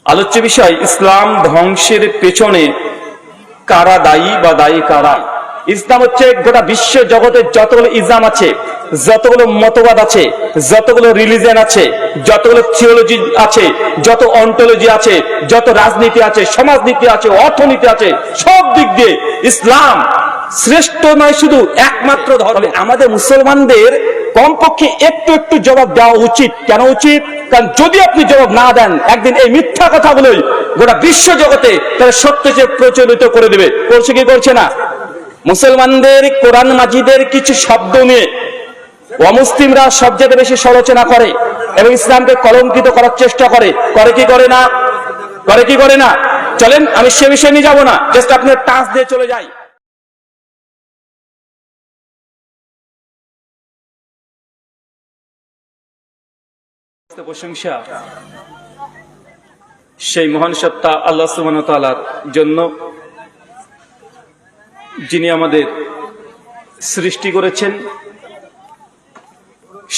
আলোচ্য বিষয় ইসলাম ধ্বংসের পেছনে কারা দায়ী বা দায়ী কারা। ইসলাম হচ্ছে গোটা বিশ্ব জগতের যতগুলো ইসলাম আছে, যতগুলো মতবাদ আছে, যতগুলো রিলিজিয়ন আছে, যতগুলো থিওলজি আছে, যত অন্টোলজি আছে, যত রাজনীতি আছে, সমাজনীতি আছে, অর্থনীতি আছে, সব দিক দিয়ে ইসলাম শ্রেষ্ঠ নয়, শুধু একমাত্র ধর্ম। আমাদের মুসলমানদের কমপক্ষে একটু একটু জবাব দেওয়া উচিত। কেন উচিত? কারণ যদি আপনি জবাব না দেন, একদিন এই মিথ্যা কথাগুলোই গোটা বিশ্ব জগতে তারা সত্যকে প্রচলিত করে দেবে। করছে কি করছে না? মুসলমানদের কোরআন মাজিদের কিছু শব্দ নিয়ে অমুসলিমরা সবচেয়ে বেশি সমালোচনা করে এবং ইসলামকে কলঙ্কিত করার চেষ্টা করে। করে কি করে না? করে কি করে না? চলেন আমি সে বিষয়ে নিয়ে যাবো না, জাস্ট আপনার টাচ দিয়ে চলে যাই। প্রশংসা সেই মহান সত্তা আল্লাহ সুবহানাহু ওয়া তাআলার জন্য, যিনি আমাদের সৃষ্টি করেছেন।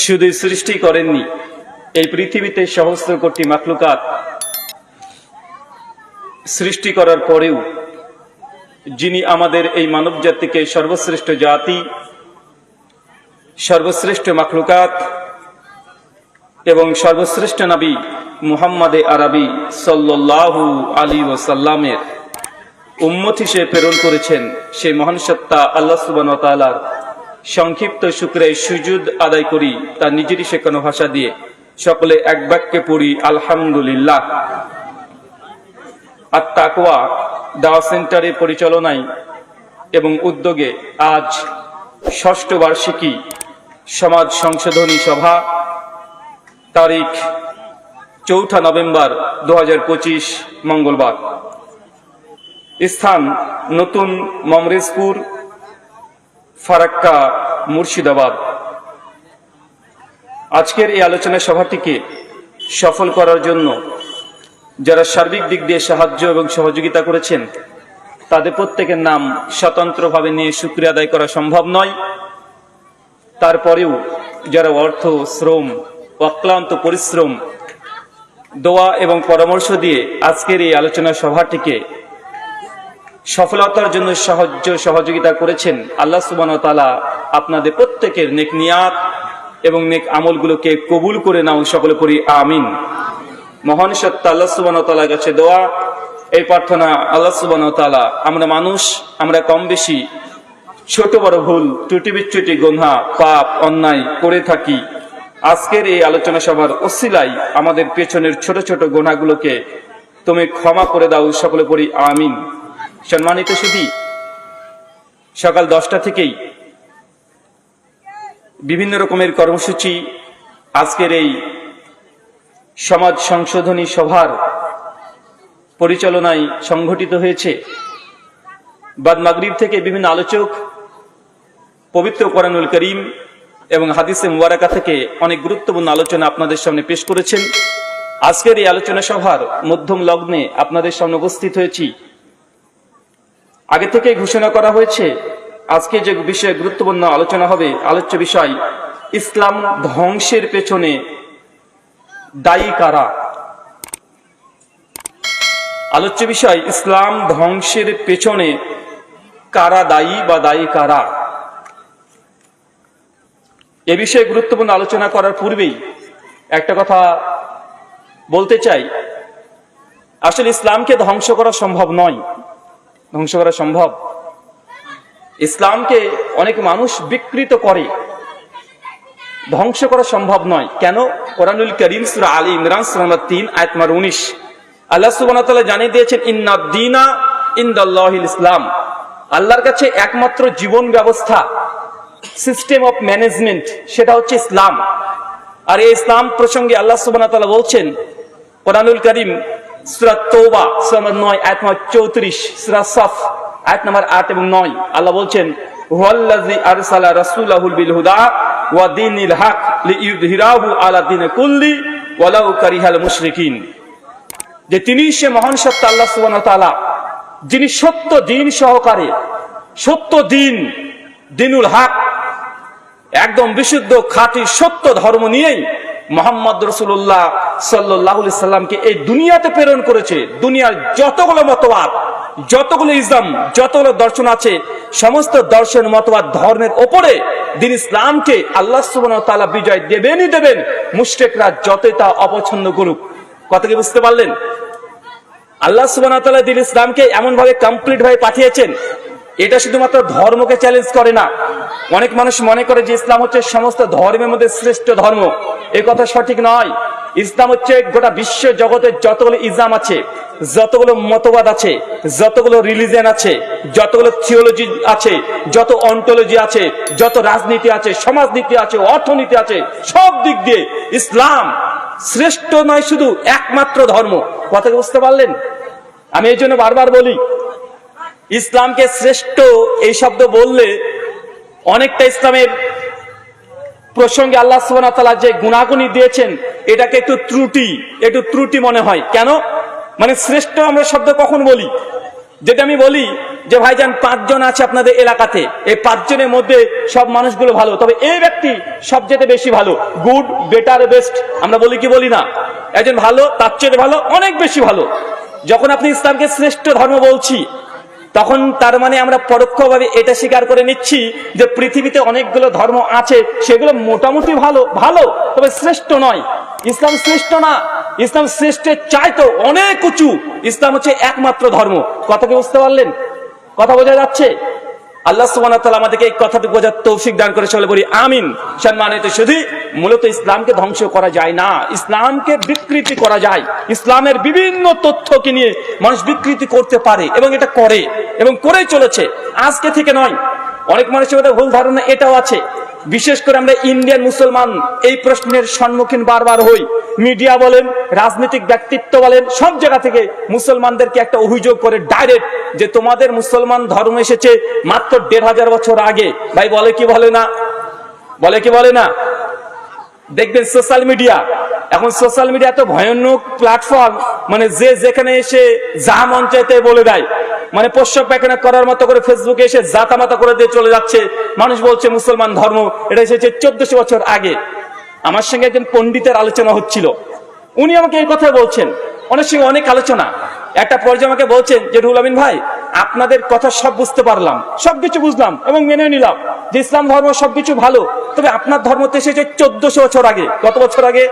শুধু সৃষ্টি করেননি, এই পৃথিবীতে সহস্র কোটি মাখলুকাত সৃষ্টি করার পরেও যিনি আমাদের এই মানব জাতিকে সর্বশ্রেষ্ঠ জাতি, সর্বশ্রেষ্ঠ মাখলুকাত এবং সর্বশ্রেষ্ঠ নবী মুহাম্মাদে আরবি সাল্লাল্লাহু আলাইহি ওয়াসাল্লামের উম্মত হিসেবে প্রেরণ করেছেন, সেই মহান সত্তা আল্লাহ সুবহানাহু ওয়া তাআলার সংক্ষিপ্ত শুকরে সুজুদ আদায় করি তার নিজেরই শেখানো ভাষা দিয়ে। সকলে এক বাক্যে পড়ি আলহামদুলিল্লাহ। আর তাকওয়া দাওয়া সেন্টারের পরিচালনায় এবং উদ্যোগে আজ ষষ্ঠ বার্ষিকী সমাজ সংশোধনী সভা, তারিখ 4 নভেম্বর 2025 মঙ্গলবার। স্থান নতুন মমরেজপুর, ফারাক্কা, মুর্শিদাবাদ। আজকের এই আলোচনা সভাটিকে সফল করার জন্য যারা সার্বিক দিক দিয়ে সাহায্য এবং সহযোগিতা করেছেন, তাদের প্রত্যেকের নাম স্বতন্ত্রভাবে নিয়ে শুকরিয়া আদায় করা সম্ভব নয়। তারপরেও যারা অর্থ, শ্রম, অক্লান্ত পরিশ্রম, দোয়া এবং পরামর্শ দিয়ে আজকের এই আলোচনা সভাটিকে সফলতার জন্য সাহায্য সহযোগিতা করেছেন, আল্লাহ সুবহানাহু ওয়া তাআলা আপনাদের প্রত্যেকের নেক নিয়াত এবং নেক আমলগুলোকে কবুল করে নাও। সকলে পড়ি আমিন। মহান সত্তা আল্লাহ সুবহানাহু ওয়া তাআলার কাছে দোয়া, এই প্রার্থনা, আল্লাহ সুবহানাহু ওয়া তাআলা আমরা মানুষ, আমরা কম বেশি ছোট বড় ভুল, ত্রুটি বিচ্যুতি, গুনাহ, পাপ, অন্যায় করে থাকি। আজকের এই আলোচনা সভার ওসিলায় আমাদের পেছনের ছোট ছোট গুনাহগুলোকে তুমি ক্ষমা করে দাও। সকলে পড়ি আমিন। সম্মানিত সুধী, সকাল 10টা থেকেই বিভিন্ন রকমের কর্মসূচি আজকের এই সমাজ সংশোধনী সভার পরিচালনায় সংঘটিত হয়েছে। বাদ মাগরিব থেকে বিভিন্ন আলোচক পবিত্র কোরআনুল করিম এবং হাদিসে মুবারাকা থেকে অনেক গুরুত্বপূর্ণ আলোচনা আপনাদের সামনে পেশ করেছেন। আজকের এই আলোচনা সভার মধ্যম লগ্নে আপনাদের সামনে উপস্থিত হয়েছি। আগে থেকে ঘোষণা করা হয়েছে আজকে যে বিষয়ে গুরুত্বপূর্ণ আলোচনা হবে, আলোচ্য বিষয় ইসলাম ধ্বংসের পেছনে দায়ী কারা। আলোচ্য বিষয় ইসলাম ধ্বংসের পেছনে কারা দায়ী বা দায়ী কারা। এ বিষয়ে গুরুত্বপূর্ণ আলোচনা করার পূর্বেই একটা কথা বলতে চাই। আসলে ইসলামকে ধ্বংস করা সম্ভব নয়। ধ্বংস করা সম্ভব? ইসলামকে অনেক মানুষ বিকৃত করে, ধ্বংস করা সম্ভব নয়। কেন? কোরআনুল কারীম সূরা আলী ইমরান সূরা নম্বর 3 আয়াত নম্বর 19 আল্লাহ সুবহানাহু ওয়া তাআলা জানিয়ে দিয়েছেন, ইন্নাদ দীনা ইনদাল্লাহিল ইসলাম। আল্লাহর কাছে একমাত্র জীবন ব্যবস্থা, সিস্টেম অফ ম্যানেজমেন্ট, সেটা হচ্ছে ইসলাম। আর এই ইসলাম প্রসঙ্গে আল্লাহ সুবহানাহু ওয়া তাআলা বলছেন কোরআনুল কারীম সূরা তাওবা সূরা নম্বর 9 আয়াত নম্বর 34, সূরা সাফ আয়াত নম্বর 8 এবং 9 আল্লাহ বলছেন, হুয়াল্লাযী আরসালা রাসূলাহুল বিল হুদা ওয়া দীনিল হক লিইয়ুযহিরাহু আলা দীনি কুল্লি ওয়ালাউ কারিহাল মুশরিকিন। যে তিনি সে মহান সত্তা আল্লাহ সুবহানাহু ওয়া তাআলা, যিনি সত্য দিন সহকারে, সত্য দিন, দিনুল হক, একদম বিশুদ্ধ খাঁটি সত্য ধর্ম নিয়েই মোহাম্মদ রাসূলুল্লাহ সাল্লাল্লাহু আলাইহি সাল্লামকে এই দুনিয়াতে প্রেরণ করেছে। দুনিয়ার যতগুলো মতবাদ, যতগুলো ইসলাম, যতগুলো দর্শন আছে, সমস্ত দর্শন মতবাদ ধর্মের ওপরে দিন ইসলামকে আল্লাহ সুবহানাহু ওয়া তাআলা বিজয় দেবেনই দেবেন, মুশরিকরা যতই তা অপছন্দ করুক। কথা কি বুঝতে পারলেন? আল্লাহ সুবহানাহু ওয়া তাআলা দিন ইসলামকে এমন ভাবে কমপ্লিট ভাবে পাঠিয়েছেন, এটা শুধুমাত্র ধর্মকে চ্যালেঞ্জ করে না। অনেক মানুষ মনে করে যে ইসলাম হচ্ছে সমস্ত ধর্মের মধ্যে শ্রেষ্ঠ ধর্ম। এই কথা সঠিক নয়। ইসলাম হচ্ছে গোটা বিশ্ব জগতের যতগুলো ইসলাম আছে, যতগুলো মতবাদ আছে, যতগুলো রিলিজিয়ন আছে, যতগুলো থিওলজি আছে, যত অন্টোলজি আছে, যত রাজনীতি আছে, সমাজনীতি আছে, অর্থনীতি আছে, সব দিক দিয়ে ইসলাম শ্রেষ্ঠ নয়, শুধু একমাত্র ধর্ম। কথা বুঝতে পারলেন? আমি এই জন্য বারবার বলি, ইসলামকে শ্রেষ্ঠ এই শব্দ বললে অনেকটা ইসলামের প্রসঙ্গে আল্লাহ সুবহানাহু ওয়া তাআলা যে গুণাগুণী দিয়েছেন এটাকে একটু ত্রুটি মনে হয়। কেন? মানে শ্রেষ্ঠ আমরা শব্দ কখন বলি? যেটা আমি বলি যে ভাইজান 5 জন আছে আপনাদের এলাকাতে, এই 5 জনের মধ্যে সব মানুষগুলো ভালো, তবে এই ব্যক্তি সবচেয়ে বেশি ভালো, গুড, বেটার, বেস্ট আমরা বলি কি বলি না? একজন ভালো, তার চেয়ে ভালো, অনেক বেশি ভালো। যখন আপনি ইসলামকে শ্রেষ্ঠ ধর্ম বলছি, তখন তার মানে আমরা পরোক্ষভাবে এটা স্বীকার করে নিচ্ছি যে পৃথিবীতে অনেকগুলো ধর্ম আছে, সেগুলো মোটামুটি ভালো, তবে শ্রেষ্ঠ নয়। ইসলাম শ্রেষ্ঠ না, ইসলাম শ্রেষ্ঠের চাইতো অনেক উঁচু। ইসলাম হচ্ছে একমাত্র ধর্ম। কথা কি বুঝতে পারলেন? কথা বোঝা যাচ্ছে? আল্লাহ সুবহানাহু ওয়া তাআলা আমাদেরকে এই কথাটি বোঝার তৌফিক দান করে চলে বলি আমিন। সম্মানিত শুধু মূলত ইসলামকে ধ্বংস করা যায় না, ইসলামকে বিকৃতি করা যায়। ইসলামের বিভিন্ন তথ্যকে নিয়ে মানুষ বিকৃতি করতে পারে এবং এটা করে এবং করেই চলেছে, আজকে থেকে নয়। অনেক মানুষের মধ্যে ভুল ধারণা এটাও আছে, বিশেষ করে আমরা ইন্ডিয়ান মুসলমান এই প্রশ্নের সম্মুখীন বারবার হই। মিডিয়া বলেন, রাজনৈতিক ব্যক্তিত্ব বলেন, সব জায়গা থেকে মুসলমানদেরকে একটা অভিযোগ করে ডাইরেক্ট যে তোমাদের মুসলমান ধর্ম এসেছে মাত্র 1500 বছর আগে। ভাই বলে কি বলে না? বলে কি বলে না? দেখবেন সোশ্যাল মিডিয়া, এখন সোশ্যাল মিডিয়া এত ভয়ানক প্ল্যাটফর্ম, মানে যে যেখানে এসে যা মন চাইতে বলে দেয়। মানে পোষ্য পায়খানা করার মতো করে ফেসবুকে এসে জাতামাতা করে দিয়ে চলে যাচ্ছে। মানুষ বলছে মুসলমান ধর্ম এটা এসেছে 1400 বছর আগে। আমার সঙ্গে একজন পণ্ডিতের আলোচনা হচ্ছিল, উনি আমাকে এই কথা বলছেন। অনেক সঙ্গে অনেক আলোচনা, একটা পর্যায়ে আমাকে বলছেন যে রুহুল আমিন ভাই, আপনাদের কথা সব বুঝতে পারলাম, সবকিছু বুঝলাম এবং মেনে নিলাম যে ইসলাম ধর্ম সবকিছু ভালো, তবে আপনার ধর্ম তো এসেছে 1400 বছর আগে। কত বছর আগে?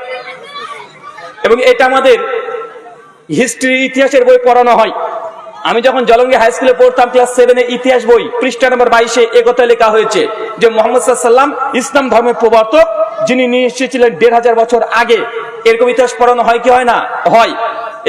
এবং এটা আমাদের হিস্ট্রি, ইতিহাসের বই পড়ানো হয়। আমি যখন জলঙ্গি হাই স্কুলে পড়তাম, ক্লাস 7 এ ইতিহাস বই পৃষ্ঠা নম্বর 22 এ একথা লেখা হয়েছে যে মুহাম্মদ সাল্লাল্লাহু আলাইহি ওয়াসাল্লাম ইসলাম ধর্মের প্রবর্তক, যিনি নিয়ে এসেছিলেন 1500 বছর আগে। এরকম ইতিহাস পড়ানো হয় কি হয় না? হয়।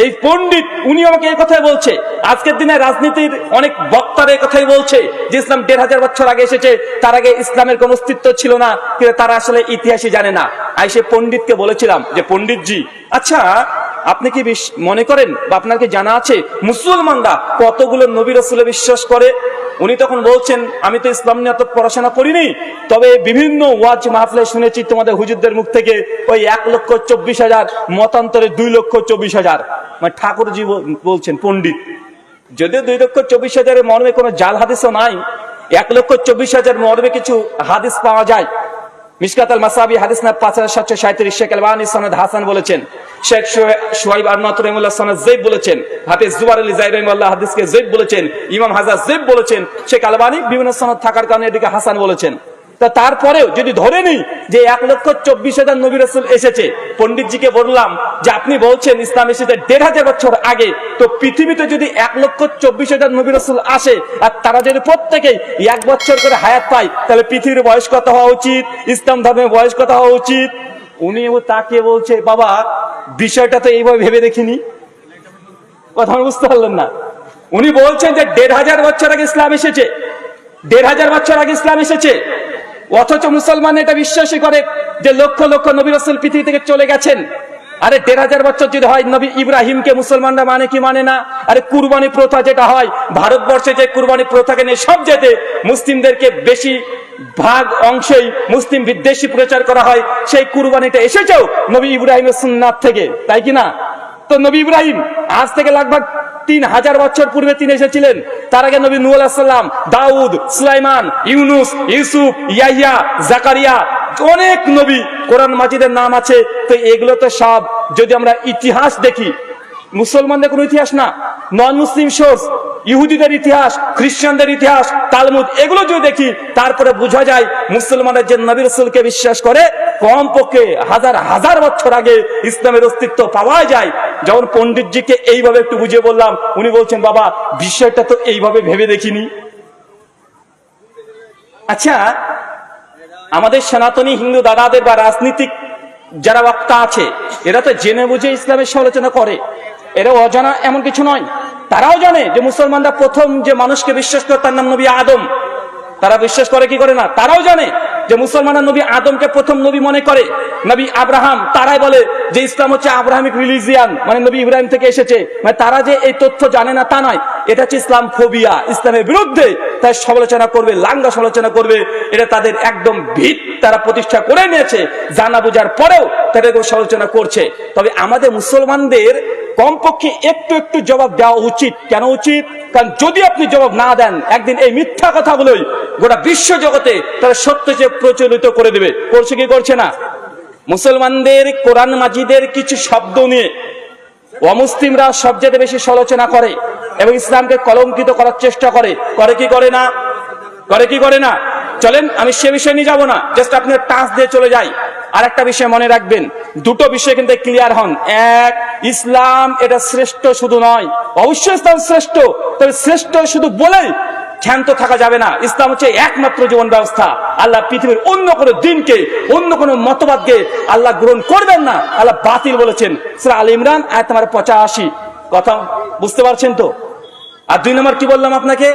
এই পণ্ডিত উনি আমাকে এই কথাই বলছে। আজকের দিনে রাজনীতির অনেক বক্তারা এই কথাই বলছে যে ইসলাম 1500 বছর আগে এসেছে, তার আগে ইসলামের কোন অস্তিত্ব ছিল না, কিন্তু তারা আসলে ইতিহাসই জানে না। আমি সে পণ্ডিতকে বলেছিলাম যে পণ্ডিতজি, আচ্ছা আপনি কি মনে করেন বা আপনার কি জানা আছে মুসলমানরা কতগুলো নবী রাসূলে বিশ্বাস করে? উনি তখন বলছেন, আমি তো ইসলাম নিয়ে এত পড়াশোনা করিনি, তবে বিভিন্ন ওয়াজ মাহফিলে শুনেছি তোমাদের হুজুরদের মুখ থেকে ওই 1,24,000, মতান্তরে 2,24,000। মানে ঠাকুরজি বলছেন, পণ্ডিত, যদিও 2,24,000 এর মর্মে কোনো জাল হাদিসও নাই, 1,24,000 মর্মে কিছু হাদিস পাওয়া যায়। মিশকাত আল মাসাবি হাদিস না 5737, শেখ আলবানী সনদ হাসান বলেছেন, শেখ শুয়াইব আরনাত রাহিমাহুল্লাহ সনদ যায়েব বলেছেন, হাফেজ জুবাইর আলী যায়েব রাহিমাহুল্লাহ হাদিসকে যায়েব বলেছেন, ইমাম হাজার যায়েব বলেছেন, শেখ আলবানী বিভিন্ন সনদ থাকার কারণে এদিকে হাসান বলেছেন। তা তারপরেও যদি ধরে নিই যে 1,24,000 নবী রাসূল এসেছে, পণ্ডিতজিকে বললাম যে আপনি বলছেন ইসলাম এসেছে 1500 বছর আগে, তো পৃথিবীতে যদি 1,24,000 নবী রাসূল আসে আর তারা যদি প্রত্যেকেই 1 বছর করে হায়াত পায়, তাহলে পৃথিবীর বয়স কত হওয়া উচিত? ইসলাম ধর্মের বয়স কত হওয়া উচিত? উনি তাকে বলছে, বাবা বিষয়টা তো এইভাবে ভেবে দেখিনি। কথা বুঝতে পারলেন না? উনি বলছেন যে 1500 বছর আগে ইসলাম এসেছে, 1500 বছর আগে ইসলাম এসেছে, অথচ মুসলমান এটা বিশ্বাসই করে যে লক্ষ লক্ষ নবী রাসূল পৃথিবী থেকে চলে গেছেন। আরে 1500 বছর যদি হয়, নবী ইব্রাহিমকে মুসলমানরা মানে কি মানে না? আরে কুরবানি প্রথা যেটা হয় ভারতবর্ষে, যে কুরবানি প্রথাকে নিয়ে সব যেতে মুসলিমদেরকে বেশি ভাগ অংশেই মুসলিম বিদ্বেষী প্রচার করা হয়, সেই কুরবানিটা এসেছেও নবী ইব্রাহিমের সুন্নাত থেকে, তাই কি না? তো নবী ইব্রাহিম আজ থেকে লগভগ 3000 বছর পূর্বে তিনি এসেছিলেন। তার আগে নবী নূহ আলাইহিস সালাম, দাউদ, সুলাইমান, ইউনুস, ইউসুফ, ইয়াহইয়া, জাকারিয়া, অনেক নবী কোরআন মাজিদের নাম আছে। তো এগুলো তো সব যদি আমরা ইতিহাস দেখি, মুসলমানদের কোনো ইতিহাস না, নন মুসলিম সোর্স, ইহুদিদের ইতিহাস, খ্রিস্টানদের ইতিহাস, তালমুদ, এগুলো যদি দেখি তারপরে বোঝা যায় মুসলমানরা যে নবী রাসূলকে বিশ্বাস করে কমপক্ষে হাজার হাজার বছর আগে ইসলামের অস্তিত্ব পাওয়া যায়। যখন পণ্ডিতজিকে এইভাবে একটু বুঝিয়ে বললাম, উনি বলছেন বাবা বিষয়টা তো এইভাবে ভেবে দেখিনি। আচ্ছা, আমাদের সনাতনী হিন্দু দাদাদের বা রাজনীতিক যারা বক্তা আছে, এরা তো জেনে বুঝে ইসলামের সমালোচনা করে, এরা অজানা এমন কিছু নয়। তারাও জানে যে মুসলমানরা প্রথম যে মানুষকে বিশ্বাস করে তার নাম নবী আদম। তারা বিশ্বাস করে কি করে না? তারাও জানে যে মুসলমানরা নবী আদমকে প্রথম নবী মনে করে, নবী আব্রাহাম। তারাই বলে যে ইসলাম হচ্ছে আব্রাহামিক রিলিজিয়ান, মানে নবী ইব্রাহিম থেকে এসেছে। মানে তারা যে এই তথ্য জানে না তা নয়, এটা হচ্ছে ইসলাম ফোবিয়া, ইসলামের বিরুদ্ধে তাই সমালোচনা করবে, লাঙ্গা সমালোচনা করবে। এটা তাদের একদম ভিত তারা প্রতিষ্ঠা করে নিয়েছে, জানা বোঝার পরেও তারা সমালোচনা করছে। তবে আমাদের মুসলমানদের কমপক্ষে একটু একটু জবাব দেওয়া উচিত। কেন উচিত? কারণ যদি আপনি জবাব না দেন, একদিন এই মিথ্যা কথাগুলোই গোটা বিশ্ব জগতে তারা সত্য যে প্রচলিত করে দেবে। করছে কি করছে না? মুসলমানদের কোরআন মাজিদের কিছু শব্দ নিয়ে অমুসলিমরা সবচেয়ে বেশি সমালোচনা করে এবং ইসলামকে কলঙ্কিত করার চেষ্টা করে। করে কি করে না? করে কি করে না? চলেন আমি সে বিষয়ে নিয়ে যাবো না, জাস্ট আপনি টাচ দিয়ে চলে যাই। আর একটা বিষয় মনে রাখবেন, দুটো বিষয় কিন্তু ক্লিয়ার হন। এক, ইসলাম এটা শ্রেষ্ঠ শুধু নয়, অবশ্যই ইসলাম শ্রেষ্ঠ, তবে শ্রেষ্ঠ শুধু বলেই ক্ষান্ত থাকা যাবে না। ইসলাম হচ্ছে একমাত্র জীবন ব্যবস্থা। আল্লাহ পৃথিবীর অন্য কোনো দিনকে, অন্য কোনো মতবাদকে আল্লাহ গ্রহণ করবেন না, আল্লাহ বাতিল বলেছেন। সূরা আল ইমরান আয়াত নম্বর 85। কথা বুঝতে পারছেন তো? আর দুই নম্বর কি বললাম আপনাকে,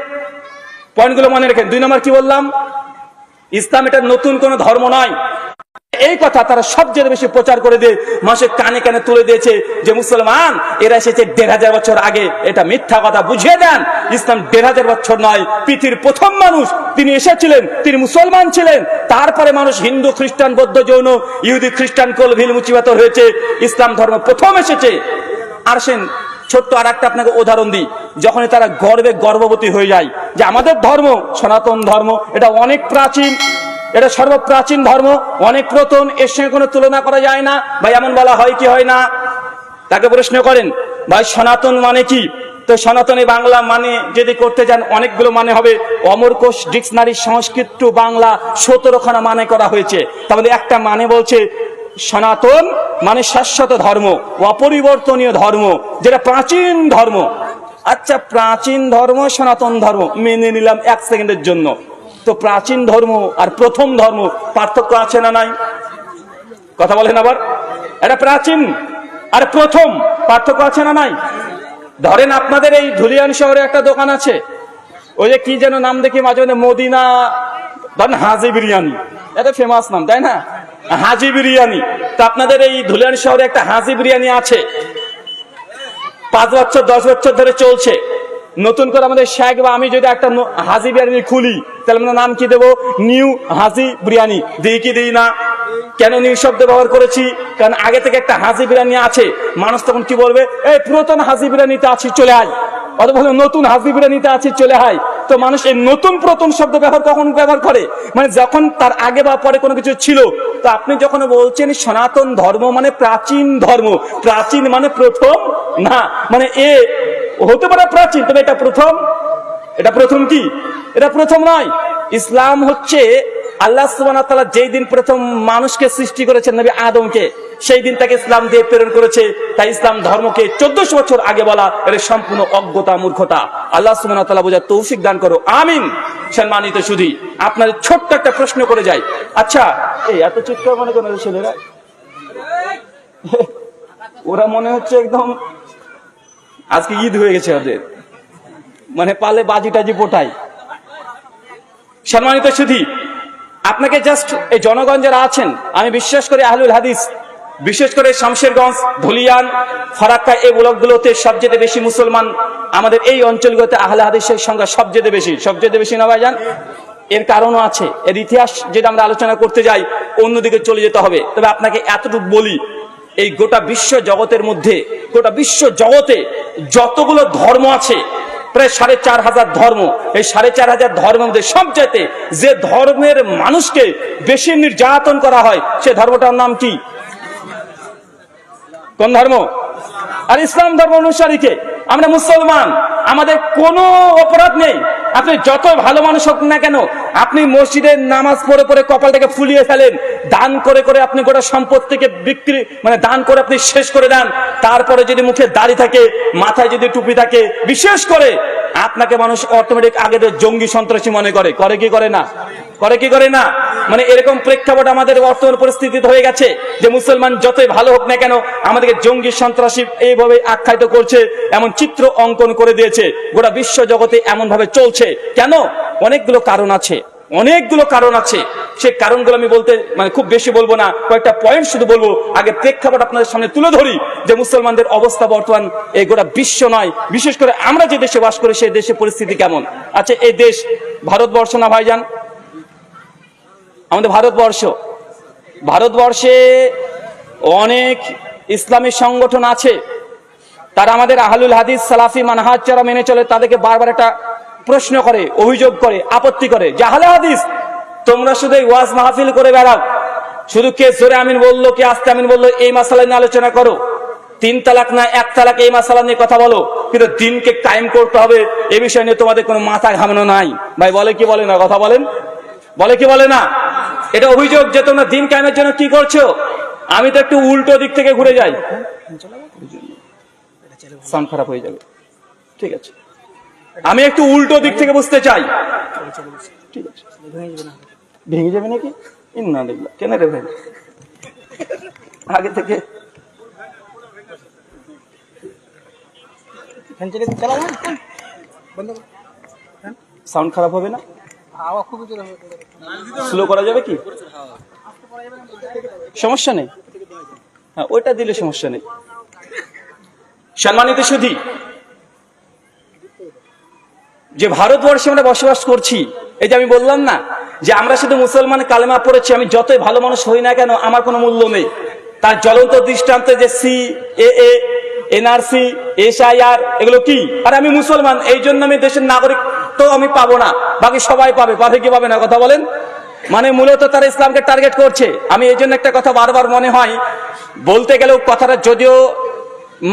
পয়েন্টগুলো মনে রাখেন। দুই নম্বর কি বললাম? ইসলাম এটা নতুন কোনো ধর্ম নয়। এই কথা তারা সবচেয়ে বেশি প্রচার করে দিয়ে মানুষের কানে কানে তুলে দিয়েছে যে মুসলমান এরা এসেছে 1500 বছর আগে। এটা মিথ্যা কথা, বুঝিয়ে দেন ইসলাম 1500 বছর নয়। পৃথিবীর প্রথম মানুষ তিনি এসেছিলেন, তিনি মুসলমান ছিলেন। তারপরে মানুষ হিন্দু, খ্রিস্টান, বৌদ্ধ, জৈন, ইহুদি, খ্রিস্টান, কোলভিল, মুচিবাতর হয়েছে। ইসলাম ধর্ম প্রথম এসেছে। আসেন ছোট্ট আর একটা আপনাকে উদাহরণ দিই। যখনই তারা গর্বে গর্ভবতী হয়ে যায় যে আমাদের ধর্ম সনাতন ধর্ম এটা অনেক প্রাচীন, এটা সর্বপ্রাচীন ধর্ম, অনেক পুরাতন, এর সঙ্গে কোনো তুলনা করা যায় না, ভাই এমন বলা হয় কি হয় না? তাকে প্রশ্ন করেন ভাই সনাতন মানে কি? তো সনাতনী বাংলা মানে যদি করতে যান অনেকগুলো মানে হবে। অমরকোষ ডিকশনারি সংস্কৃত টু বাংলা 17খানা মানে করা হয়েছে। তাহলে একটা মানে বলছে সনাতন মানে শাশ্বত ধর্ম, অপরিবর্তনীয় ধর্ম, যেটা প্রাচীন ধর্ম। আচ্ছা, প্রাচীন ধর্ম সনাতন ধর্ম মেনে নিলাম 1 সেকেন্ডের জন্য। তো প্রাচীন ধর্ম আর প্রথম ধর্ম পার্থক্য আছে না নাই? কথা বলেন আবার। এটা প্রাচীন আর প্রথম পার্থক্য আছে না নাই? ধরেন আপনাদের এই ধুলিয়ান শহরে একটা দোকান আছে, ওই যে কি যেন নাম দেখি মাঝে মাঝে, মদিনা, ধরেন হাজি বিরিয়ানি, এটা ফেমাস নাম তাই না? হাজি বিরিয়ানি। তো আপনাদের এই ধুলিয়ান শহরে একটা হাজি বিরিয়ানি আছে, 5 বছর 10 বছর ধরে চলছে। নতুন করে আমাদের শেখ বা আমি যদি একটা হাজি বিরিয়ানি খুলি, তাহলে আমরা নাম কি দেবো? নিউ হাজি বিরিয়ানি। দিই কি দিই না? কেন নিউ শব্দ ব্যবহার করেছি? কারণ আগে থেকে একটা হাজি বিরিয়ানি আছে। মানুষ তখন কি বলবে? এই পুরাতন হাজি বিরিয়ানিতে আছি, চলে আয়। অথবা নতুন হাজি বিরিয়ানিতে আছি, চলে আয়। তো মানুষ এই নতুন পুরাতন শব্দ কখন ব্যবহার করে? মানে যখন তার আগে বা পরে কোনো কিছু ছিল। তো আপনি যখন বলছেন সনাতন ধর্ম মানে প্রাচীন ধর্ম, প্রাচীন মানে প্রথম না, মানে এ হতে পারে প্রাচীন, তবে এটা প্রথম। এটা প্রথম কি? এটা প্রথম নয়। ইসলাম হচ্ছে আল্লাহ সুবহানাহু ওয়া তাআলা যেই দিন প্রথম মানুষকে সৃষ্টি করেছেন নবী আদমকে, সেই দিন তাকে ইসলাম দিয়ে প্রেরণ করেছে। তাই ইসলাম ধর্মকে 1400 বছর আগে বলা এটা সম্পূর্ণ অজ্ঞতা, মূর্খতা। আল্লাহ সুবহানাহু ওয়া তাআলা বোঝার তৌফিক দান করো, আমিন। সম্মানিত সুধী, আপনাদের ছোট্ট একটা প্রশ্ন করে যাই। আচ্ছা, এই এত চিৎকার মনে করেন ছেলেরা, ওরা মনে হচ্ছে একদম আজকে ঈদ হয়ে গেছে ওদের, মানে পালে বাজি টাজি পোটায়। সম্মানিত সুধী, আপনাকে জাস্ট এই জনগণ যারা আছেন, আমি বিশ্বাস করি আহলুল হাদিস, বিশেষ করে শামশেরগঞ্জ, ধুলিয়ান, ফারাক্কা, এই ব্লকগুলোতে সবচেয়ে বেশি মুসলমান। আমাদের এই অঞ্চলগুলোতে আহলে হাদিসের সংখ্যা সবচেয়ে বেশি না ভাইজান? এর কারণও আছে। এর ইতিহাস যেটা আমরা আলোচনা করতে যাই অন্যদিকে চলে যেতে হবে। তবে আপনাকে এতটুকু বলি, এই গোটা বিশ্ব জগতের মধ্যে, গোটা বিশ্ব জগতে যতগুলো ধর্ম আছে প্রায় 4,500 ধর্ম। এই 4,500 ধর্মের মধ্যে সবচাইতে যে ধর্মের মানুষকে বেশি নির্যাতন করা হয় সে ধর্মটার নাম কি? কোন ধর্ম? আর ইসলাম ধর্ম অনুসারীকে। আমরা মুসলমান, আমাদের কোনো অপরাধ নেই। আপনি যত ভালো মানুষ হোক না কেন, আপনি মসজিদে নামাজ পড়ে পড়ে কপালটাকে ফুলিয়ে ফেলেন, দান করে করে আপনি গোটা সম্পত্তিকে বিক্রি দান করে আপনি শেষ করে দেন, তারপরে যদি মুখে দাড়ি থাকে, মাথায় যদি টুপি থাকে, বিশেষ করে আপনাকে মানুষ অটোমেটিক আগে জঙ্গি সন্ত্রাসী মনে করে। করে কি করে না? করে কি করে না? এরকম প্রেক্ষাপট আমাদের বর্তমান পরিস্থিতি হয়ে গেছে যে মুসলমান যতই ভালো হোক না কেন আমাদেরকে জঙ্গি সন্ত্রাসী এইভাবে আখ্যায়িত করছে, এমন চিত্র অঙ্কন করে দিয়েছে। গোটা বিশ্ব জগতে এমন ভাবে চলছে কেন? অনেকগুলো কারণ আছে, অনেকগুলো কারণ আছে। সেই কারণগুলো আমি বলতে খুব বেশি বলবো না, কয়েকটা পয়েন্ট শুধু বলবো। আগে প্রেক্ষাপট আপনাদের সামনে তুলে ধরি যে মুসলমানদের অবস্থা বর্তমান এই গোটা বিশ্ব নয়, বিশেষ করে আমরা যে দেশে বাস করি সেই দেশের পরিস্থিতি কেমন। আচ্ছা, এই দেশ ভারতবর্ষ না ভাইজান? আমাদের ভারতবর্ষে অনেক ইসলামী সংগঠন আছে, তারা আমাদের আহলুল হাদিস সালাফি মানহাজ যারা মেনে চলে তাদেরকে বারবার একটা প্রশ্ন করে, অভিযোগ করে, আপত্তি করে যে আহলে হাদিস তোমরা শুধু ওয়াজ মাহফিল করে বেড়াও, শুধু কে জোরে আমিন বললো, কে আস্তে আমিন বললো, এই মাসালা নিয়ে আলোচনা করো, 3 তালাক না 1 তালাক এই মাসালা নিয়ে কথা বলো, কিন্তু দিনকে কায়েম করতে হবে এই বিষয় নিয়ে তোমাদের কোনো মাথা ঘামানো নাই। ভাই বলে কি বলে না? কথা বলেন, বলে কি বলে না? এটা অভিযোগ যে তোমরা দিন কায়েমের জন্য কি করছো। আমি তো একটু উল্টো দিক থেকে ঘুরে যাই, সাউন্ড খারাপ হয়ে যাবে, ঠিক আছে? আমি একটু উল্টো দিক থেকে বুঝতে চাই, ঠিক আছে? ভেঙে যাবে নাকি? না দেখলা কেন রে ভাই, আগে থেকে সাউন্ড খারাপ হবে না? স্লো করা যাবে কি? সমস্যা নেই, হ্যাঁ ওইটা দিলে সমস্যা নেই। সম্মানিত সুধী, যে ভারতবর্ষে আমরা বসবাস করছি, এই যে আমি বললাম না যে আমরা শুধু মুসলমান কালেমা পড়েছি, আমি যতই ভালো মানুষ হই না কেন আমার কোনো মূল্য নেই। তার জ্বলন্ত দৃষ্টান্তে যে CAA, NRC, SIR এগুলো কি? আর আমি মুসলমান, এই জন্য আমি দেশের নাগরিক তো আমি পাবো না, বাকি সবাই পাবে। পাবে কি পাবে না? কথা বলেন। মূলত তারা ইসলামকে টার্গেট করছে। আমি এই জন্য একটা কথা বারবার মনে হয় বলতে গেলেও, কথাটা যদিও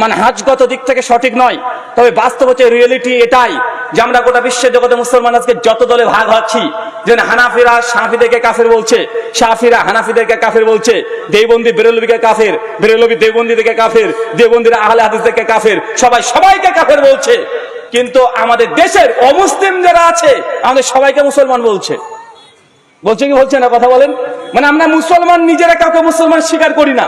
মানহাজগত দিক থেকে সঠিক নয়, তবে বাস্তব হচ্ছে রিয়েলিটি এটাই যে আমরা গোটা বিশ্বের জগতে মুসলমান আজকে যত দলে ভাগ হচ্ছি, যেন হানাফিরা শাফিদেরকে কাফের বলছে, শাফিরা হানাফিদেরকে কাফের বলছে, দেওবন্দি বেরেলভিকে কাফের, বেরেলভি দেওবন্দিদেরকে কাফের, দেওবন্দিরা আহলে হাদিসদেরকে কাফের, সবাই সবাইকে কাফের বলছে। কিন্তু আমাদের দেশের অমুসলিম যারা আছে আমাদের সবাইকে মুসলমান বলছে। বলছে কি বলছে না? কথা বলেন। আমরা মুসলমান নিজেরা কাউকে মুসলমান স্বীকার করি না,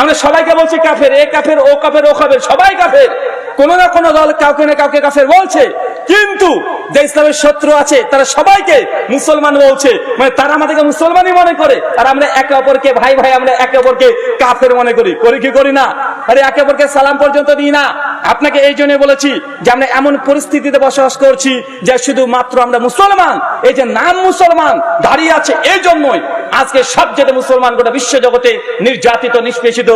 আমরা সবাইকে বলছি কাফের, এ কাফের, ও কাফের, ও কাফের, সবাই কাফের। কোন না কোন দল কাউকে না কাউকে কাফের বলছে, কিন্তু যে ইসলামের শত্রু আছে তারা সবাইকে মুসলমান বলছে। তারা আমাদেরকে মুসলমানই মনে করে, আর আমরা একে অপরকে ভাই ভাই, আমরা একে অপরকে কাফের মনে করি। করি কি করি না? আরে একে অপরকে সালাম পর্যন্ত দিই না। আপনাকে এই জন্য বলেছি যে আমরা এমন পরিস্থিতিতে বসবাস করছি যে শুধু মাত্র আমরা মুসলমান, এই যে নাম মুসলমান দাঁড়িয়ে আছে, এই জন্যই আজকে সবচেয়ে মুসলমান গোটা বিশ্ব জগতে নির্যাতিত, নিষ্পেষিত,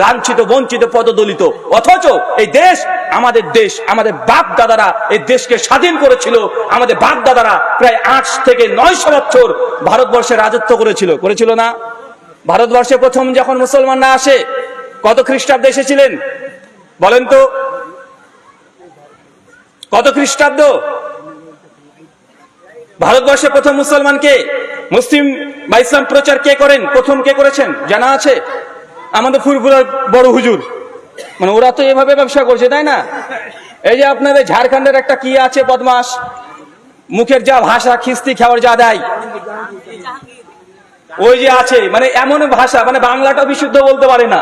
লাঞ্ছিত, বঞ্চিত, পদদলিত। অথচ এই দেশ আমাদের দেশ, আমাদের বাপ দাদারা এই দেশকে স্বাধীন করেছিল। আমাদের বাপ দাদারা প্রায় 8 থেকে 900 বছর ভারতবর্ষে রাজত্ব করেছিল না? ভারতবর্ষে প্রথম যখন মুসলমানরা আসে কত খ্রিস্টাব্দে এসেছিলেন বলেন তো? কত খ্রিস্টাব্দ? ভারতবর্ষে প্রথম মুসলমানকে, মুসলিম বা ইসলাম প্রচার কে করেন? প্রথম কে করেছেন জানা আছে? আমাদের ফুরফুরার বড় হুজুর। ওরা তো এভাবে ব্যবসা করছে, তাই না? এই যে আপনাদের ঝাড়খণ্ডের একটা কি আছে বদমাস, মুখের যা ভাষা, খিস্তি খাবার যা দেয়, ওই যে আছে এমন ভাষা, বাংলাটা বিশুদ্ধ বলতে পারে না,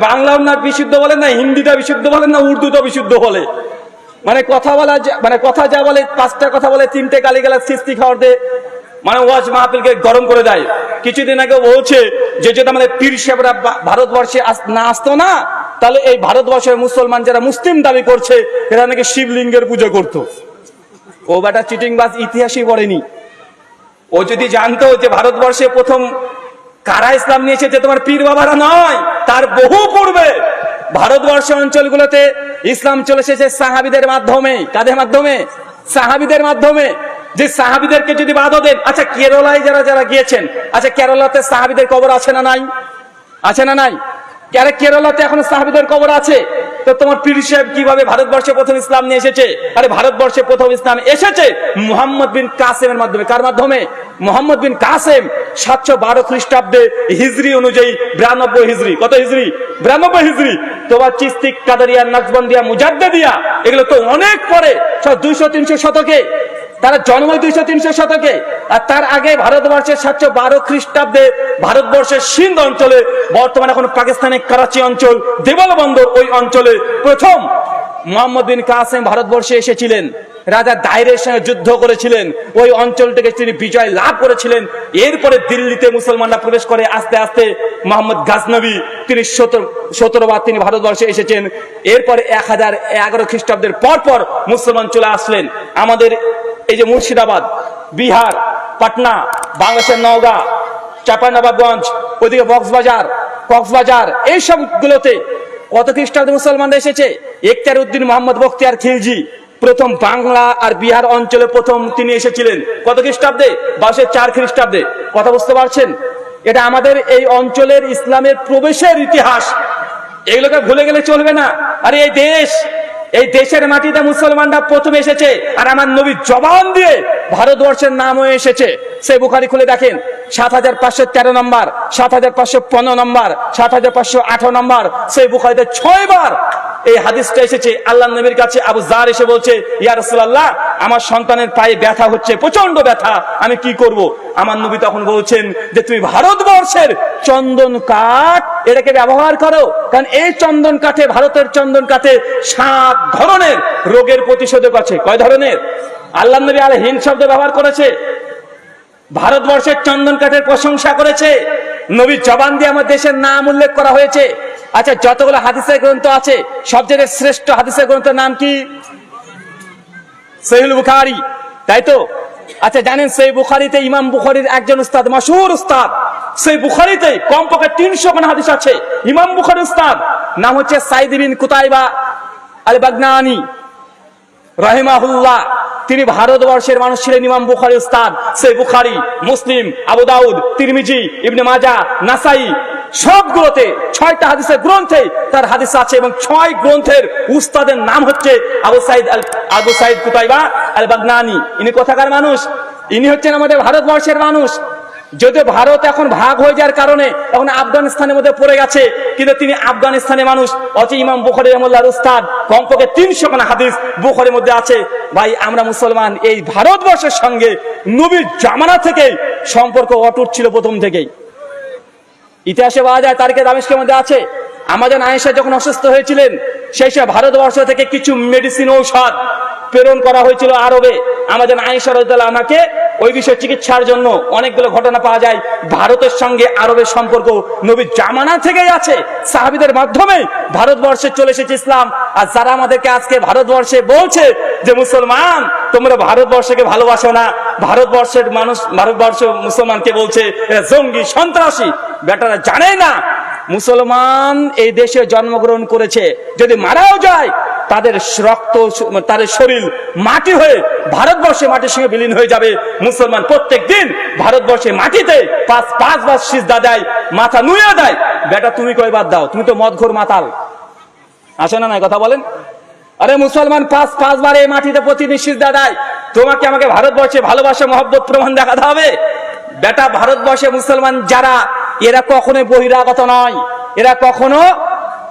বাংলাও না বিশুদ্ধ বলেন না, হিন্দিটা বিশুদ্ধ বলেন না, উর্দুটা বিশুদ্ধ বলে। কথা বলা, কথা যা বলে, 5টা কথা বলে, 3টে গালিগালাজ খিস্তি খাওয়ার দে, ওয়াজ মাহফিলকে গরম করে দেয়। কিছুদিন আগে বলছে যে যদি আমাদের পীর সাহেবরা ভারতবর্ষে না আসতো না, তাহলে এই ভারতবর্ষের মুসলমান যারা মুসলিম দাবি করছে এরা নাকি শিবলিঙ্গের পুজো করত। ও বেটা চিটিংবাজ, ইতিহাসই পড়েনি। ও যদি জানতো যে ভারতবর্ষে প্রথম কারা ইসলাম নিয়েছে, যে তোমার পীর বাবারা নয়, তার বহু পূর্বে ভারতবর্ষ অঞ্চলগুলোতে ইসলাম চলে এসেছে সাহাবীদের মাধ্যমে। কাদের মাধ্যমে? সাহাবীদের মাধ্যমে। যে সাহাবীদেরকে যদি বাধা দেন, আচ্ছা কেরলায় যারা যারা গিয়েছেন, আচ্ছা কেরলাতে সাহাবীদের কবর আছে না নাই? আছে না নাই? কেরলাতে এখন সাহাবীদের কবর আছে। তো তোমার পীর সাহেব কিভাবে ভারতবর্ষে প্রথম ইসলাম নিয়ে এসেছে? আরে ভারতবর্ষে প্রথম ইসলাম এসেছে মুহাম্মদ বিন কাসেমের মাধ্যমে। কার মাধ্যমে? মুহাম্মদ বিন কাসেম 712 খ্রিস্টাব্দে হিজরি অনুযায়ী 92 হিজরি। কত হিজরি? 92 হিজরি। তোমার চিস্তি, কাদেরিয়া, নকশবন্দিয়া, মুজাদ্দিদিয়া এগুলো তো অনেক পরে, সব 200-300 শতকে। তারা জন্ম 200-300 শতকে। আর তার আগে ভারতবর্ষের 712 খ্রিস্টাব্দে ভারতবর্ষের সিন্ধ অঞ্চলে, বর্তমানে এখন পাকিস্তানের করাচি অঞ্চল, দেওয়াল বন্দর, ওই অঞ্চলে প্রথম মুহাম্মদ বিন কাসেম ভারতবর্ষে এসেছিলেন। রাজা দায়রের সঙ্গে যুদ্ধ করেছিলেন, ওই অঞ্চল থেকে তিনি বিজয় লাভ করেছিলেন। এরপরে দিল্লিতে মুসলমানরা প্রবেশ করে আস্তে আস্তে। মোহাম্মদ গাজনবী তিনি 17 বার তিনি ভারতবর্ষে এসেছেন। এরপরে 1011 খ্রিস্টাব্দের পর মুসলমান চলে আসলেন। আমাদের এই যে মুর্শিদাবাদ, বিহার, পাটনা, বাংলাদেশের নওগাঁ, চাঁপাইনবাবগঞ্জ, ওইদিকে কক্সবাজার, এইসব গুলোতে কত খ্রিস্টাব্দে মুসলমানরা এসেছে? ইখতিয়ার উদ্দিন মোহাম্মদ বখতিয়ার খিলজি প্রথম বাংলা আর বিহার অঞ্চলে প্রথম তিনি এসেছিলেন। কত খ্রিস্টাব্দে? 1204 খ্রিস্টাব্দে। কথা বুঝতে পারছেন? এটা আমাদের এই অঞ্চলের ইসলামের প্রবেশের ইতিহাস। এগুলোকে ভুলে গেলে চলবে না। আর এই দেশের মাটিতে মুসলমানরা প্রথম এসেছে, আর আমার নবী জবান দিয়ে ভারতবর্ষের নামও এসেছে। সেই বুখারী খুলে দেখেন, 7513 নম্বর, 7515 নম্বর, 7518 নম্বর। সেই বুখারীতে 6 বার এই হাদিসটা এসেছে। আল্লাহ নবীর কাছে আবু জার এসে বলছে, ইয়া রাসূলুল্লাহ, আমার সন্তানের পায়ে ব্যথা হচ্ছে, প্রচন্ড ব্যথা, আমি কি করব? আমার নবী তখন বলছেন যে তুমি ভারতবর্ষের চন্দন কাঠ এটাকে ব্যবহার করো, কারণ এই চন্দন কাঠে, ভারতের চন্দন কাঠে 7 ধরনের রোগের প্রতিষেধক আছে। কয় ধরনের? আল্লাহ নবী হিন্দ শব্দ ব্যবহার করেছে, ভারতবর্ষের চন্দন কাঠের প্রশংসা করেছে, নবীর জবান দিয়ে আমার দেশের নাম উল্লেখ করা হয়েছে। আচ্ছা, যতগুলো হাদিসের গ্রন্থ আছে সবচেয়ে শ্রেষ্ঠ হাদিসের গ্রন্থের নাম কি? সহিহ বুখারী, তাই তো? আচ্ছা, জানেন সেই বুখারীতে ইমাম বুখারীর একজন উস্তাদ, মশহুর উস্তাদ, সেই বুখারীতে কমপক্ষে 300 খানা হাদিস আছে। ইমাম বুখারী উস্তাদ নাম হচ্ছে সাঈদ বিন কুতাইবা আল বাগনানী রাহিমাহুল্লাহ। তিনি ভারতবর্ষের মানুষ ছিলেন। ইমাম বুখারী উস্তাদ, সেই বুখারী, মুসলিম, আবু দাউদ, তিরমিজি, ইবনে মাজাহ, নাসাই, সবগুলোতে 6টা হাদিসের গ্রন্থে তার হাদিস আছে। এবং 6 গ্রন্থের উস্তাদের নাম হচ্ছে আবু সাঈদ কুতাইবা আল বাগনানী। ইনি কোথাকার মানুষ? ইনি হচ্ছেন আমাদের ভারতবর্ষের মানুষ। যদিও ভারত এখন ভাগ হয়ে যাওয়ার কারণে এখন আফগানিস্তানের মধ্যে পড়ে গেছে, কিন্তু তিনি আফগানিস্তানের মানুষ। অথচ ইমাম বুখারী রাহিমাহুল্লাহর উস্তাদ, কমপক্ষে 300 খানা হাদিস বুখারীর মধ্যে আছে। ভাই, আমরা মুসলমান, এই ভারতবর্ষের সঙ্গে নবীর জামানা থেকে সম্পর্ক অটুট ছিল প্রথম থেকেই। ইতিহাসে পাওয়া যায়, তারিখে দামেস্কের মধ্যে আছে, আমাদের আয়েশা যখন অসুস্থ হয়েছিলেন, সেই সময় ভারতবর্ষ থেকে কিছু মেডিসিন, ঔষধ প্রেরণ করা হয়েছিল আরবে। আমাদের আয়েশা রাদিয়াল্লাহু আনহাকে ওই বিষয়ে চিকিৎসার জন্য অনেকগুলো ঘটনা পাওয়া যায়। ভারতের সঙ্গে আরবের সম্পর্ক নবীর জামানা থেকেই আছে। সাহাবীদের মাধ্যমে ভারতবর্ষে চলে এসেছে ইসলাম। আর যারা আমাদেরকে আজকে ভারতবর্ষে বলছে যে মুসলমান, তোমরা ভারতবর্ষকে ভালোবাসো না, ভারতবর্ষের মানুষ ভারতবর্ষ মুসলমানকে বলছে জঙ্গি, সন্ত্রাসী, বেটারা জানে না মুসলমান এই দেশে জন্মগ্রহণ করেছে। যদি মারাও যায়, তাদের রক্ত, তাদের শরীর মাটি হয়ে ভারতবর্ষে মাটির সঙ্গে বিলীন হয়ে যাবে। মুসলমান প্রত্যেক দিন ভারতবর্ষে মাটিতে 5 বার সিজদা দেয়, মাথা নুয়ে দেয়। বেটা, তুমি কয়বার দাও? তুমি তো মদঘোর মাতাল। আসে না নাই কথা বলেন? আরে মুসলমান 5 বার এই মাটিতে প্রতিদিন সিজদা দেয়। তোমাকে আমাকে ভারতবর্ষে ভালোবাসা, মহব্বত প্রমাণ দেখাতে হবে? বেটা, ভারতবর্ষে মুসলমান যারা, এরা কখনো বহিরাগত নয়। এরা কখনো,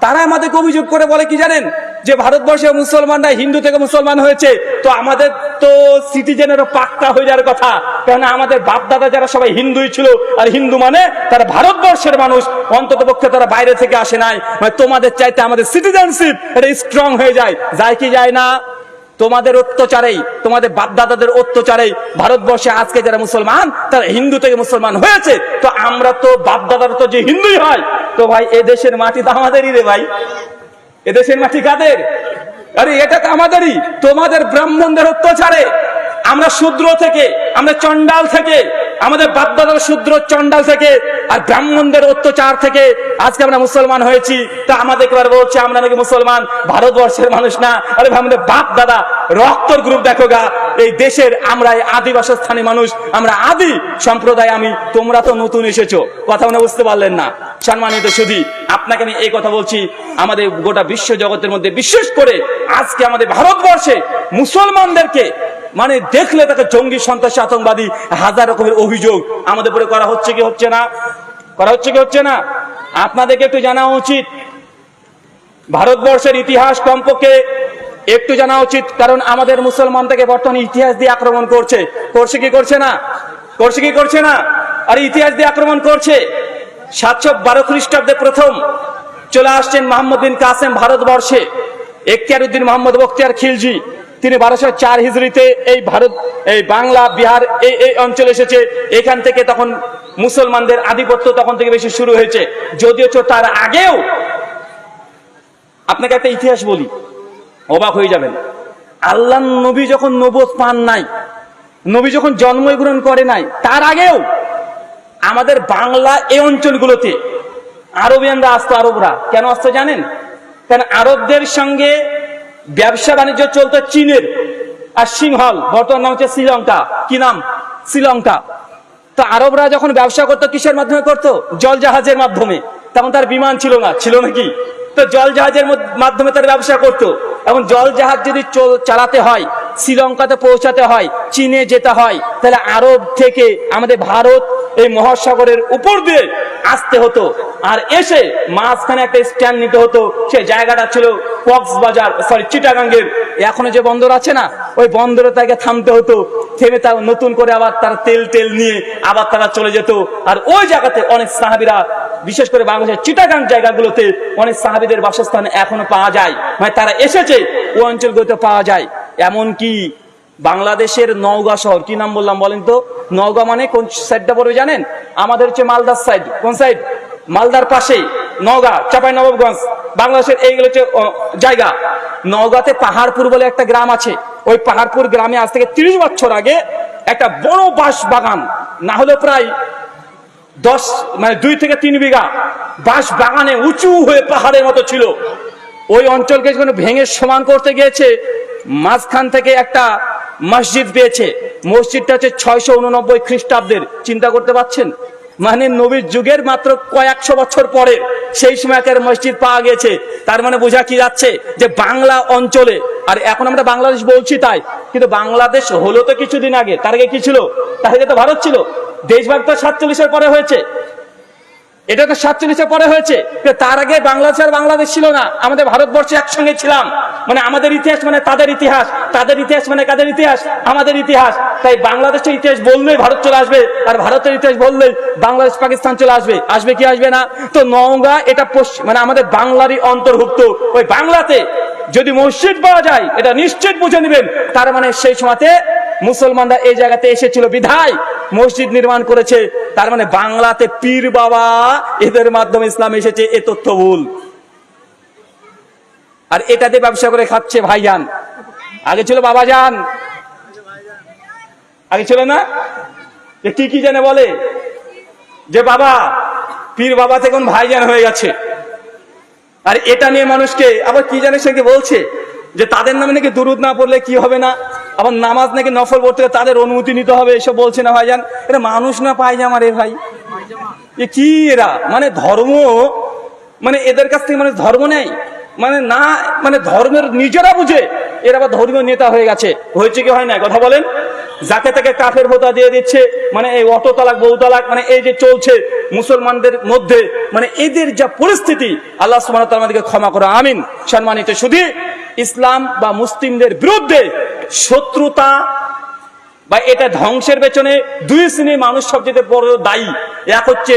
তারা আমাদেরকে অভিযোগ করে বলে কি জানেন, যে ভারতবর্ষের মুসলমানরা হিন্দু থেকে মুসলমান হয়েছে, তো আমাদের তো সিটিজেনেরও পাক্কা হয়ে যাওয়ার কথা, কারণ আমাদের বাপ দাদা যারা সবাই হিন্দুই ছিল। আর হিন্দু মানে তারা ভারতবর্ষের মানুষ, অন্তত পক্ষে তারা বাইরে থেকে আসে নাই। মানে তোমাদের চাইতে আমাদের সিটিজেনশিপ এটা স্ট্রং হয়ে যায় কি যায় না? তোমাদের অত্যাচারেই, তোমাদের বাপ দাদাদের অত্যাচারেই ভারতবর্ষে আজকে যারা মুসলমান, তারা হিন্দু থেকে মুসলমান হয়েছে। তো আমরা তো বাপ দাদার তো যে হিন্দুই হয়, তো ভাই এ দেশের মাটি তো আমাদেরই রে ভাই। এদেশের মাটি কাদের? আরে এটা তো আমাদেরই। তোমাদের ব্রাহ্মণদের অত্যাচারে আমরা শূদ্র থেকে, আমরা চন্ডাল থেকে আমাদের বাপদাদার শূদ্র চন্ডাল থেকে আর ব্রাহ্মণদের অত্যাচার থেকে আজকে আমরা মুসলমান হয়েছি। তা আমাদেরকে এবার বলছে আমরা নাকি মুসলমান, ভারতবর্ষের মানুষ না। আরে আমাদের বাপ দাদা রক্তর গ্রুপ দেখো গা, এই দেশের আমরা এই আদিবাসী মানুষ, আমরা আদি সম্প্রদায়। তোমরা তো নতুন এসেছো, কথা মনে বুঝতে পারলেন না। সম্মানিত সুধী, আপনাকে আমি এই কথা বলছি, আমাদের গোটা বিশ্ব জগতের মধ্যে বিশেষ করে আজকে আমাদের ভারতবর্ষে মুসলমানদেরকে মানে দেখলে তাকে জঙ্গি, সন্ত্রাসী, আতঙ্কবাদী হাজার রকমের অভিযোগ আমাদের উপরে করা হচ্ছে কি হচ্ছে না, করা হচ্ছে কি হচ্ছে না। আপনাদেরকে একটু জানা উচিত, ভারতবর্ষের ইতিহাস কমপক্ষে একটু জানা উচিত, কারণ আমাদের মুসলমান থেকে বর্তমানে ইতিহাস দিয়ে আক্রমণ করছে। করছে কি করছে না, করছে কি করছে না। আর ইতিহাস দিয়ে আক্রমণ করছে। 712 খ্রিস্টাব্দে প্রথম চলে আসছেন মোহাম্মদ বিন কাসেম ভারতবর্ষে। এখতিয়ার উদ্দিন মোহাম্মদ বখতিয়ার খিলজি, তিনি 1204 হিজরিতে এই ভারত, এই বাংলা, বিহার এই অঞ্চলে এসেছে। এখান থেকে তখন মুসলমানদের আধিপত্য তখন থেকে বেশি শুরু হয়েছে। যদিও তার আগেও, আপনাকে একটা ইতিহাস বলি, অবাক হয়ে যাবেন। আল্লাহ নবী যখন নবুয়ত পান নাই, নবী যখন জন্মগ্রহণ করে নাই, তার আগেও আমাদের বাংলা এই অঞ্চলগুলোতে আরবিয়ানরা আসতো। আরবরা কেন আসতো জানেন? কারণ আরবদের সঙ্গে ব্যবসা বাণিজ্য চলতো চীনের আর সিংহল, বর্তমান নাম হচ্ছে শ্রীলঙ্কা। কি নাম? শ্রীলঙ্কা। তো আরবরা যখন ব্যবসা করতো কিসের মাধ্যমে করতো? জল জাহাজের মাধ্যমে। তখন তার বিমান ছিল না, ছিল নাকি? তো জল জাহাজের মাধ্যমে তার ব্যবসা করতো। এখন জল জাহাজ যদি চালাতে হয়, শ্রীলঙ্কাতে পৌঁছাতে হয়, চীনে যেতে হয়, তাহলে আরব থেকে আমাদের ভারত এই মহাসাগরের উপর দিয়ে আসতে হতো। আর এসে মাঝখানে একটা স্ট্যান্ড নিতে হতো। সেই জায়গাটা ছিল কক্সবাজার, চিটাগাঙ্গের এখনো যে বন্দর আছে না, ওই বন্দরে তাকে থামতে হতো। থেমে তার নতুন করে আবার তার তেল নিয়ে আবার তারা চলে যেত। আর ওই জায়গাতে অনেক সাহাবীরা, বিশেষ করে বাংলাদেশের চিটাগাং জায়গাগুলোতে অনেক সাহাবীদের বাসস্থান এখনো পাওয়া যায়। মানে তারা এসেছে ওই অঞ্চলগুলোতে পাওয়া যায়। এমনকি বাংলাদেশের নওগাঁ শহর, কি নাম বললাম বলেন তো? নওগাঁ মানে কোন সাইডটা পড়বে জানেন? আমাদের হচ্ছে মালদার সাইড। কোন সাইড? মালদার পাশে নওগাঁ, চাঁপাইনবাবগঞ্জ, বাংলাদেশের এইগুলো হচ্ছে জায়গা। নওগাঁতে পাহাড়পুর বলে একটা গ্রাম আছে। ওই পাহাড়পুর গ্রামে আজ থেকে 30 বছর আগে একটা বড় বাঁশ বাগান, না হলে প্রায় 2 থেকে 3 বিঘা বাঁশ বাগানে উঁচু হয়ে পাহাড়ের মতো ছিল। ওই অঞ্চলকে যখন ভেঙে সমান করতে গিয়েছে, মাঝখান থেকে একটা মসজিদ পেয়েছে। মসজিদটা হচ্ছে 689 খ্রিস্টাব্দের। চিন্তা করতে পারছেন? মানে নবীর যুগের মাত্র কয়েকশো বছর পরে সেই সময়কার মসজিদ পাওয়া গেছে। তার মানে বোঝা কি যাচ্ছে যে বাংলা অঞ্চলে, আর এখন আমরা বাংলাদেশ বলছি তাই, কিন্তু বাংলাদেশ হলো তো কিছুদিন আগে। তার আগে কি ছিল? তার আগে তো ভারত ছিল। দেশভাগ তো 47-এর পরে হয়েছে। এটা তো 47-এর পরে হয়েছে। তার আগে বাংলাদেশ আর বাংলাদেশ ছিল না, আমাদের ভারতবর্ষে একসঙ্গে ছিলাম। মানে আমাদের ইতিহাস মানে তাদের ইতিহাস, তাদের ইতিহাস মানে কাদের ইতিহাস? আমাদের ইতিহাস। তাই বাংলাদেশের ইতিহাস বললেই ভারত চলে আসবে, আর ভারতের ইতিহাস বললেই বাংলাদেশ পাকিস্তান চলে আসবে। আসবে কি আসবে না? তো নওগাঁ এটা মানে আমাদের বাংলারই অন্তর্ভুক্ত। ওই বাংলাতে যদি মসজিদ পাওয়া যায়, এটা নিশ্চিত বুঝে নেবেন, তার মানে সেই সময়তে মুসলমানরা এই জায়গাতে এসেছিল বিধায় মসজিদ নির্মাণ করেছে। তার মানে বাংলাতে পীর বাবা এদের মাধ্যমে ইসলাম এসেছে, এ তথ্য ভুল। আর এটাতে ব্যবসা করে খাচ্ছে ভাইজান। আগে ছিল বাবাজান, আগে ছিল না? কি জানে বলে যে বাবা, পীর বাবা থেকে ভাইজান হয়ে গেছে। আর এটা নিয়ে মানুষকে আবার কি জানে সে বলছে যে তাদের নামে নাকি দুরুদ না পড়লে কি হবে না, আবার নামাজ নাকি নফল পড়তে তাদের অনুমতি নিতে হবে, এসব বলছে না ভাইজান। এটা মানুষ না পায়জামা রে ভাই, এ কি এরা? মানে ধর্ম, মানে এদের কাছ থেকে মানে ধর্ম নেই, মানে না, মানে ধর্মের নিজেরা বুঝে এরা আবার ধর্মীয় নেতা হয়ে গেছে। হয়েছে কি হয় না? কথা বলেন। যাকে তাকে কাফের ভোতা দিয়ে দিচ্ছে। মানে এই অটো তালাক, বহু তালাক, মানে এই যে চলছে মুসলমানদের মধ্যে, মানে এদের যা পরিস্থিতি, আল্লাহ সুবহানাহু ওয়া তাআলা আমাদেরকে ক্ষমা করো, আমিন। সম্মানিত শুধু ইসলাম বা মুসলিমদের বিরুদ্ধে শত্রুতা বা এটা ধ্বংসের পেছনে 2 শ্রেণীর মানুষ সবচেয়ে বড় দায়ী। এক হচ্ছে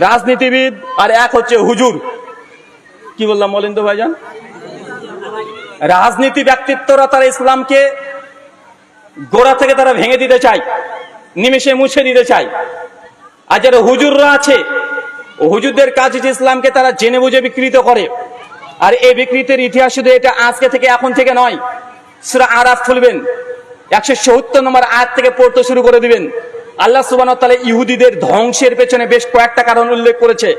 রাজনীতিবিদ আর এক হচ্ছে হুজুর। কি বললাম বলেন তো ভাইজান? রাজনীতি ব্যক্তিত্বরা তারা ইসলামকে গোড়া থেকে তারা ভেঙে দিতে চায়, নিমেষে মুছে দিতে চায়। আর যারা হুজুররা আছে, হুজুরদের কাজ হচ্ছে ইসলামকে তারা জেনে বুঝে বিকৃত করে। আর এই বিকৃতির ইতিহাস শুধু এটা আজকে থেকে, এখন থেকে নয়। সূরা আরাফ খুলবেন, 170 নম্বর আয়াত থেকে পড়তে শুরু করে দিবেন। আল্লাহ সুবহানাহু ওয়া তাআলা ইহুদিদের ধ্বংসের পেছনে বেশ কয়েকটা কারণ উল্লেখ করেছে।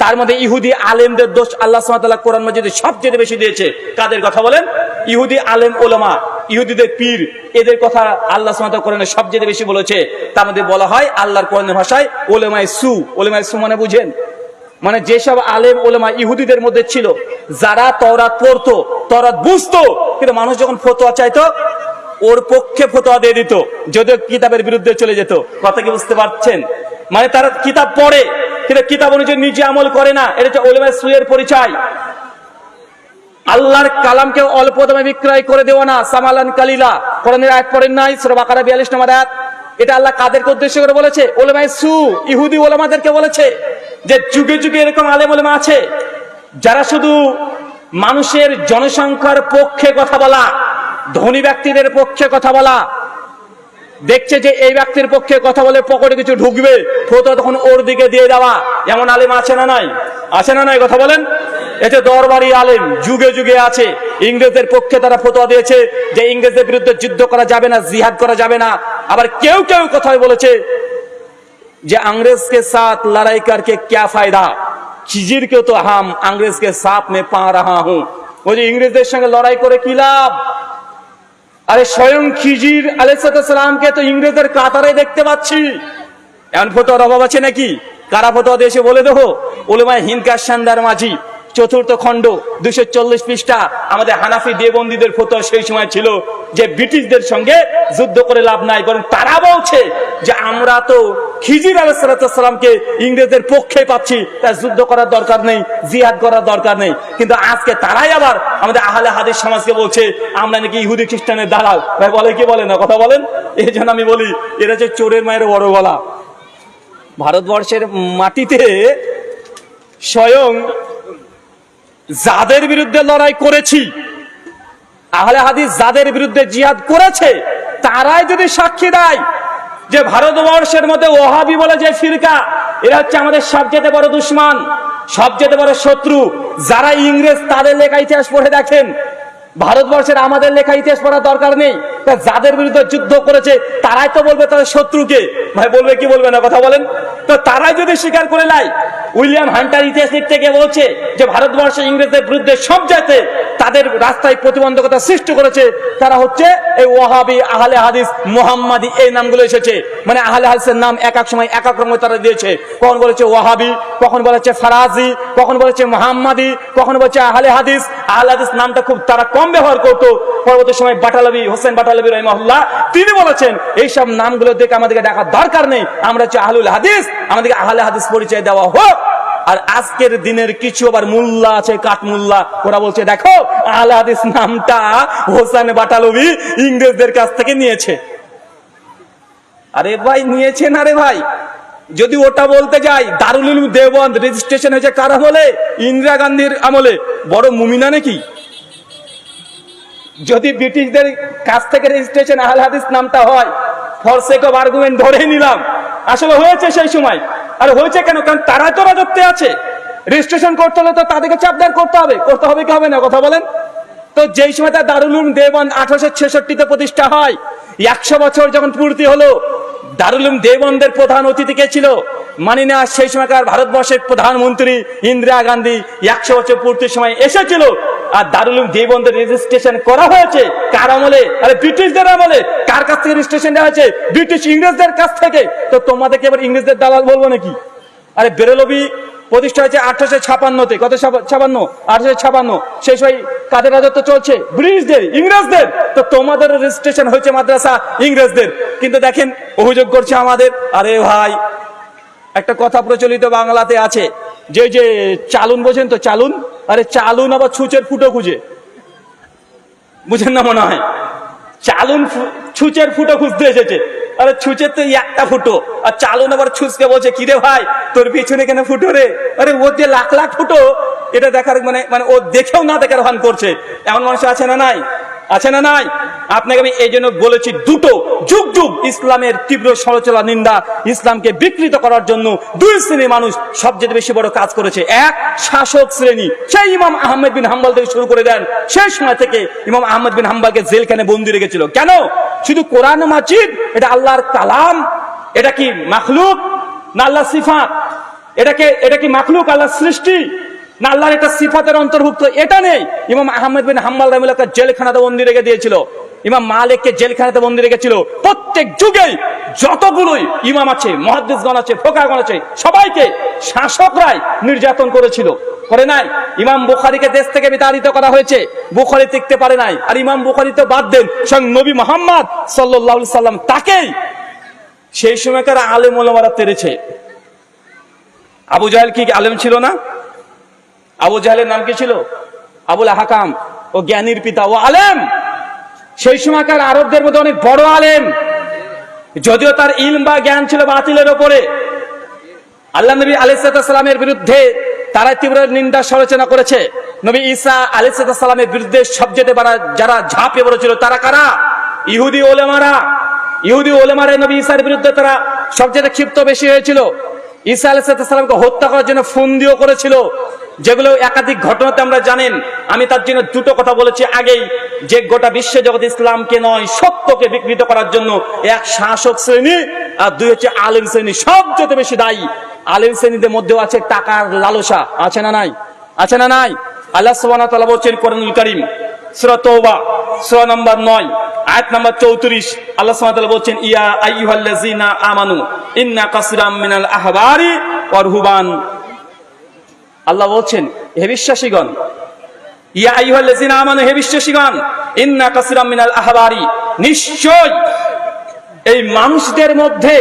তার মধ্যে ইহুদি আলেমদের দোষ আল্লাহ সুবহানাহু ওয়া তাআলা কোরআন মাজিদে সবচেয়ে বেশি দিয়েছে। কাদের কথা বলেন? ইহুদি আলেম ওলামা, ইহুদিদের পীর, এদের কথা আল্লাহ সুবহানাহু ওয়া তাআলা কোরআনে সবচেয়ে বেশি বলেছে। তার মধ্যে বলা হয় আল্লাহর কোরআনের ভাষায় ওলামায়ে সু। ওলামায়ে সু মানে বুঝেন, মানে যেসব আলেম ওলামা ইহুদিদের মধ্যে ছিল, যারা তওরাত পড়তো, তওরাত বুঝতো, কিন্তু মানুষ যখন ফতোয়া চাইতো ওর পক্ষে ফতোয়া দিয়ে দিত, যদিও কিতাবের বিরুদ্ধে চলে যেত। কথা কি বুঝতে পারছেন? মানে তারা কিতাব পড়ে কিন্তু কিতাব অনুযায়ী নিজে আমল করে না। এটা হচ্ছে উলামায়ে সুয়ের পরিচয়। আল্লাহর কালামকে অল্প দামে বিক্রয় করে দেওয়া না, সামালান কালিলা। কোরআনের আয়াত পড়েন নাই? সূরা বাকারা 42 নম্বর আয়াত। এটা আল্লাহ কাদেরকে উদ্দেশ্য করে বলেছে? উলামায়ে সু, ইহুদি ওলামাদেরকে বলেছে যে যুগে যুগে এরকম আলেম ওলামা আছে যারা শুধু মানুষের জনসংখ্যার পক্ষে কথা বলা, ধনী ব্যক্তিদের পক্ষে কথা বলা, দেখছে যে এই ব্যক্তির পক্ষে কথা বলে পকেটে কিছু ঢুকবে, ফতোয়া তখন ওর দিকে দিয়ে দেওয়া, এমন আলেম আছে না নাই? আছে না নাই? কথা বলেন। এটা দরবারি আলেম যুগে যুগে আছে। ইংরেজদের পক্ষে তারা ফতোয়া দিয়েছে যে ইংরেজদের বিরুদ্ধে যুদ্ধ করা যাবে না, জিহাদ করা যাবে না। আবার কেউ কেউ কথাই বলেছে যে अंग्रेज के साथ लड़ाई करके क्या फायदा, खिजिर के तो हम अंग्रेज के साथ में पा रहा हूं। वो जो इंग्रेजদের সঙ্গে লড়াই করে কি লাভ? আরে স্বয়ং খিজির আলাইহিস সালামকে তো ইংরেজদের কাতারে দেখতে পাচ্ছি। এমন ফতোয়ার অভাব আছে নাকি? কারা ফতোয়া দিয়েছে বলে দেবো? উলামায়ে হিন্দ কা শানদার মাঝি, চতুর্থ খণ্ড 240 পৃষ্ঠা। আমাদের হানাফি দেওবন্দীদের ফতোয়া সেই সময় ছিল যে ব্রিটিশদের সঙ্গে যুদ্ধ করে লাভ নাই, বরং তারা বলছে যে আমরা তো খিজির আলাইহিস সালামকে ইংরেজদের পক্ষে পাচ্ছি, তাই যুদ্ধ করার দরকার নেই, জিহাদ করার দরকার নেই। কিন্তু আজকে তারাই আবার আমাদের আহলে হাদিস সমাজকে বলছে আমরা নাকি ইহুদি খ্রিস্টানের দালাল। ভাই বলে কি বলে না? কথা বলেন। এই জন্য আমি বলি এরা যে চোরের মায়ের বড় গলা। ভারতবর্ষের মাটিতে স্বয়ং যাদের বিরুদ্ধে লড়াই করেছি, আহলে হাদিস যাদের বিরুদ্ধে জিহাদ করেছে, তারাই যদি সাক্ষী দেয় যে ভারতবর্ষের মধ্যে ওহাবি বলে যে ফিরকা, এরা হচ্ছে আমাদের সবচেয়ে বড় দুশমন, সবচেয়ে বড় শত্রু। যারা ইংরেজ তাদের লেখা ইতিহাস পড়ে দেখেন, ভারতবর্ষের আমাদের লেখা ইতিহাস পড়ার দরকার নেই। তা যাদের বিরুদ্ধে যুদ্ধ করেছে তারাই তো বলবে তাদের শত্রুকে। ভাই বলবে কি বলবে না? কথা বলেন। তো তারাই যদি স্বীকার করে নেয়, উইলিয়াম হান্টার ইতিহাস লিখতে গিয়ে বলছে যে ভারতবর্ষে ইংরেজদের বিরুদ্ধে সব জায়গাতে তাদের রাস্তায় প্রতিবন্ধকতা সৃষ্টি করেছে তারা হচ্ছে এই ওয়াহাবি, আহলে হাদিস, মুহাম্মাদি, এই নামগুলো এসেছে। মানে আহলে হাদিসের নাম এক এক সময় এক এক রকম তারা দিয়েছে। কখন বলেছে ওয়াহাবি, কখন বলেছে ফারাজি, কখন বলেছে মুহাম্মাদি, কখন বলেছে আহলে হাদিস। আহলে হাদিস নামটা খুব তারা কম ব্যবহার করতো। পরবর্তী সময় বাটালবি, হোসেন বাটালবি রাহিমাহুল্লাহ, তিনি বলেছেন এইসব নামগুলো দেখে আমাদেরকে ডাকার দরকার নেই, আমরা হচ্ছে আহলুল হাদিস, আমাদেরকে আহলে হাদিস পরিচয় দেওয়া হোক। আর আজকের দিনের কিছু আবার মোল্লা আছে, কাঠমোল্লা, ওরা বলছে দেখো আহলে হাদিস নামটা হোসেন বাটালবি ইংরেজদের কাছ থেকে নিয়েছে। আরে ভাই নিয়েছে না রে ভাই? যদি ওটা বলতে যাই, দারুল উলুম দেওবন্দ রেজিস্ট্রেশন হয়েছে কার আমলে? ইন্দিরা গান্ধীর আমলে। বড় মুমিনা নাকি? যদি ব্রিটিশদের কাছ থেকে রেজিস্ট্রেশন আহলে হাদিস নামটা হয়, ফর সেক অফ আর্গুমেন্ট ধরে নিলাম, আসলে হয়েছে সেই সময়। আর হয়েছে কেন? কারণ তারা তো রাজত্বে আছে। রেজিস্ট্রেশন করতে হলে তো তাদেরকে চাপদার করতে হবে। করতে হবে কি হবে না? কথা বলেন। তো যেই সময় তার দারুল উলুম দেওবন্দ 1866 প্রতিষ্ঠা হয়, 100 বছর যখন পূর্তি হলো, দারুল উলুম দেওবন্দের প্রধান অতিথি কে ছিল? মানি না সেই সময়কার ভারতবর্ষের প্রধানমন্ত্রী ইন্দিরা গান্ধী 100 বছর পূর্তির সময় এসেছিল। আর দারুল উলুম দেওবন্দের রেজিস্ট্রেশন করা হয়েছে কার আমলে? আরে ব্রিটিশদের আমলে। কার কাছ থেকে রেজিস্ট্রেশন দেওয়া হয়েছে? ব্রিটিশ ইংরেজদের কাছ থেকে। তো তোমাদেরকে এবার ইংরেজদের দালাল বলবো নাকি? আরে বেরলভি প্রতিষ্ঠা হয়েছে 1856-তে। কত? 56, 1856। সেই সময় কাদের রাজত্ব চলছে? ব্রিটিশদের, ইংরেজদের। তো তোমাদের রেজিস্ট্রেশন হয়েছে মাদ্রাসা ইংরেজদের। কিন্তু দেখেন অভিযোগ করছে আমাদের, আরে ভাই একটা কথা প্রচলিত বাংলাতে আছে যে যে চালুন, বোঝেন তো চালুন? আরে চালুন আবার ছুঁচের ফুটো খুঁজে, বুঝেন না মনে হয়? চালুন ছুঁচের ফুটো খুঁজতে এসেছে। আরে ছুঁচের তো একটা ফুটো, আর চালুন আবার ছুঁচকে বলছে কিরে ভাই তোর পিছনে কেন ফুটো রে? আরে ওর যে লাখ লাখ ফুটো, এটা দেখার মানে ও দেখেও না দেখার ভান করছে। এমন মানুষ আছে না নাই? আছে না নাই? আপনাকে আমি এই জন্য বলেছি, দুটো যুগ যুগ ইসলামের তীব্র সমালোচনা, নিন্দা, ইসলামকে বিকৃত করার জন্য দুই শ্রেণীর মানুষ সবচেয়ে বেশি বড় কাজ করেছে। এক, শাসক শ্রেণী, সেই ইমাম আহমেদ বিন হাম্বল থেকে শুরু করে দেন। সেই সময় থেকে ইমাম আহমেদ বিন হাম্বলকে জেলখানে বন্দি রেখেছিল। কেন? শুধু কোরআন মাজিদ এটা আল্লাহর কালাম, এটা কি মাখলুক না আল্লাহর সিফাত? এটা কি মাখলুক, আল্লাহর সৃষ্টি, না আল্লাহর এটা সিফাতের অন্তর্ভুক্ত? এটা নেই। ইমাম আহমদ বিন হাম্বল রাহিমাহুল্লাহকে জেলখানাতে বন্দী রেখে দিয়েছিল, ইমাম মালিককে জেলখানাতে বন্দী রেখেছিল। প্রত্যেক যুগেই যতগুলোই ইমাম আছে, মুহাদ্দিসগণ আছে, ফোকাহগণ আছে, সবাইকে শাসকরাই নির্যাতন করেছিল, করে নাই? ইমাম বুখারীকে দেশ থেকে বিতাড়িত করা হয়েছে, বুখারী টিকতে পারে নাই। আর ইমাম বুখারী তো বাদ দেন, স্বয়ং নবী মুহাম্মদ সাল্লাল্লাহু আলাইহি সাল্লাম তাকেই সেই সময়কার আলেম ওলামারা তেড়েছে। আবু জাহেল কি আলেম ছিল না? আবু জাহেলের নাম কি ছিল? আবুল হাকাম। ও জ্ঞানীর পিতা, ও আলেম। সেই সময়কার আরবদের মধ্যে অনেক বড় আলেম, যদিও তার ইলম বা জ্ঞান ছিল বাতিলের ওপরে। আল্লাহ নবী আলাইহিস সালামের বিরুদ্ধে তারা তীব্র নিন্দা সমালোচনা করেছে। নবী ঈসা আলাইহিস সালামের বিরুদ্ধে সবচেয়ে বড় যারা ঝাঁপিয়ে পড়েছিল তারা কারা? ইহুদি ওলামারা। ইহুদি ওলামারা নবী ঈসার বিরুদ্ধে তারা সবচেয়ে ক্ষিপ্ত বেশি হয়েছিল। ঈসা আলাইহিস সালামকে হত্যা করার জন্য ফন্দিও করেছিল, যেগুলো একাধিক ঘটনাতে আমরা জানেন। আমি তার জন্য দুটো কথা বলেছি আগেই, যে গোটা বিশ্ব জগৎ ইসলামকে নয় সত্যকে বিকৃত করার জন্য এক শাসক শ্রেণী আর দুই হচ্ছে আলেম শ্রেণী সবচেয়ে বেশি দায়ী। আলেম শ্রেণীদের মধ্যেও আছে টাকার লালসা, আছে না নাই? আছে না নাই? আল্লাহ সুবহানাহু ওয়া তাআলা বলেছেন কোরআনুল কারীম সূরা তাওবা সূরা নম্বর 9 আয়াত নম্বর 34, আল্লাহ সুবহানাহু ওয়া তাআলা বলেছেন ইয়া আইয়ুহাল্লাযীনা আমানু ইন্না কাসীরাম মিনাল আহবারি ওয়ার রুহবান। আল্লাহ বলছেন হে বিশ্বাসীগণ, ইয়া আইয়ুহাল্লাযীনা আমানু, হে বিশ্বাসীগণ, ইন্না কাসীরাম মিনাল আহবারি, নিশ্চয় এই মানুষদের মধ্যে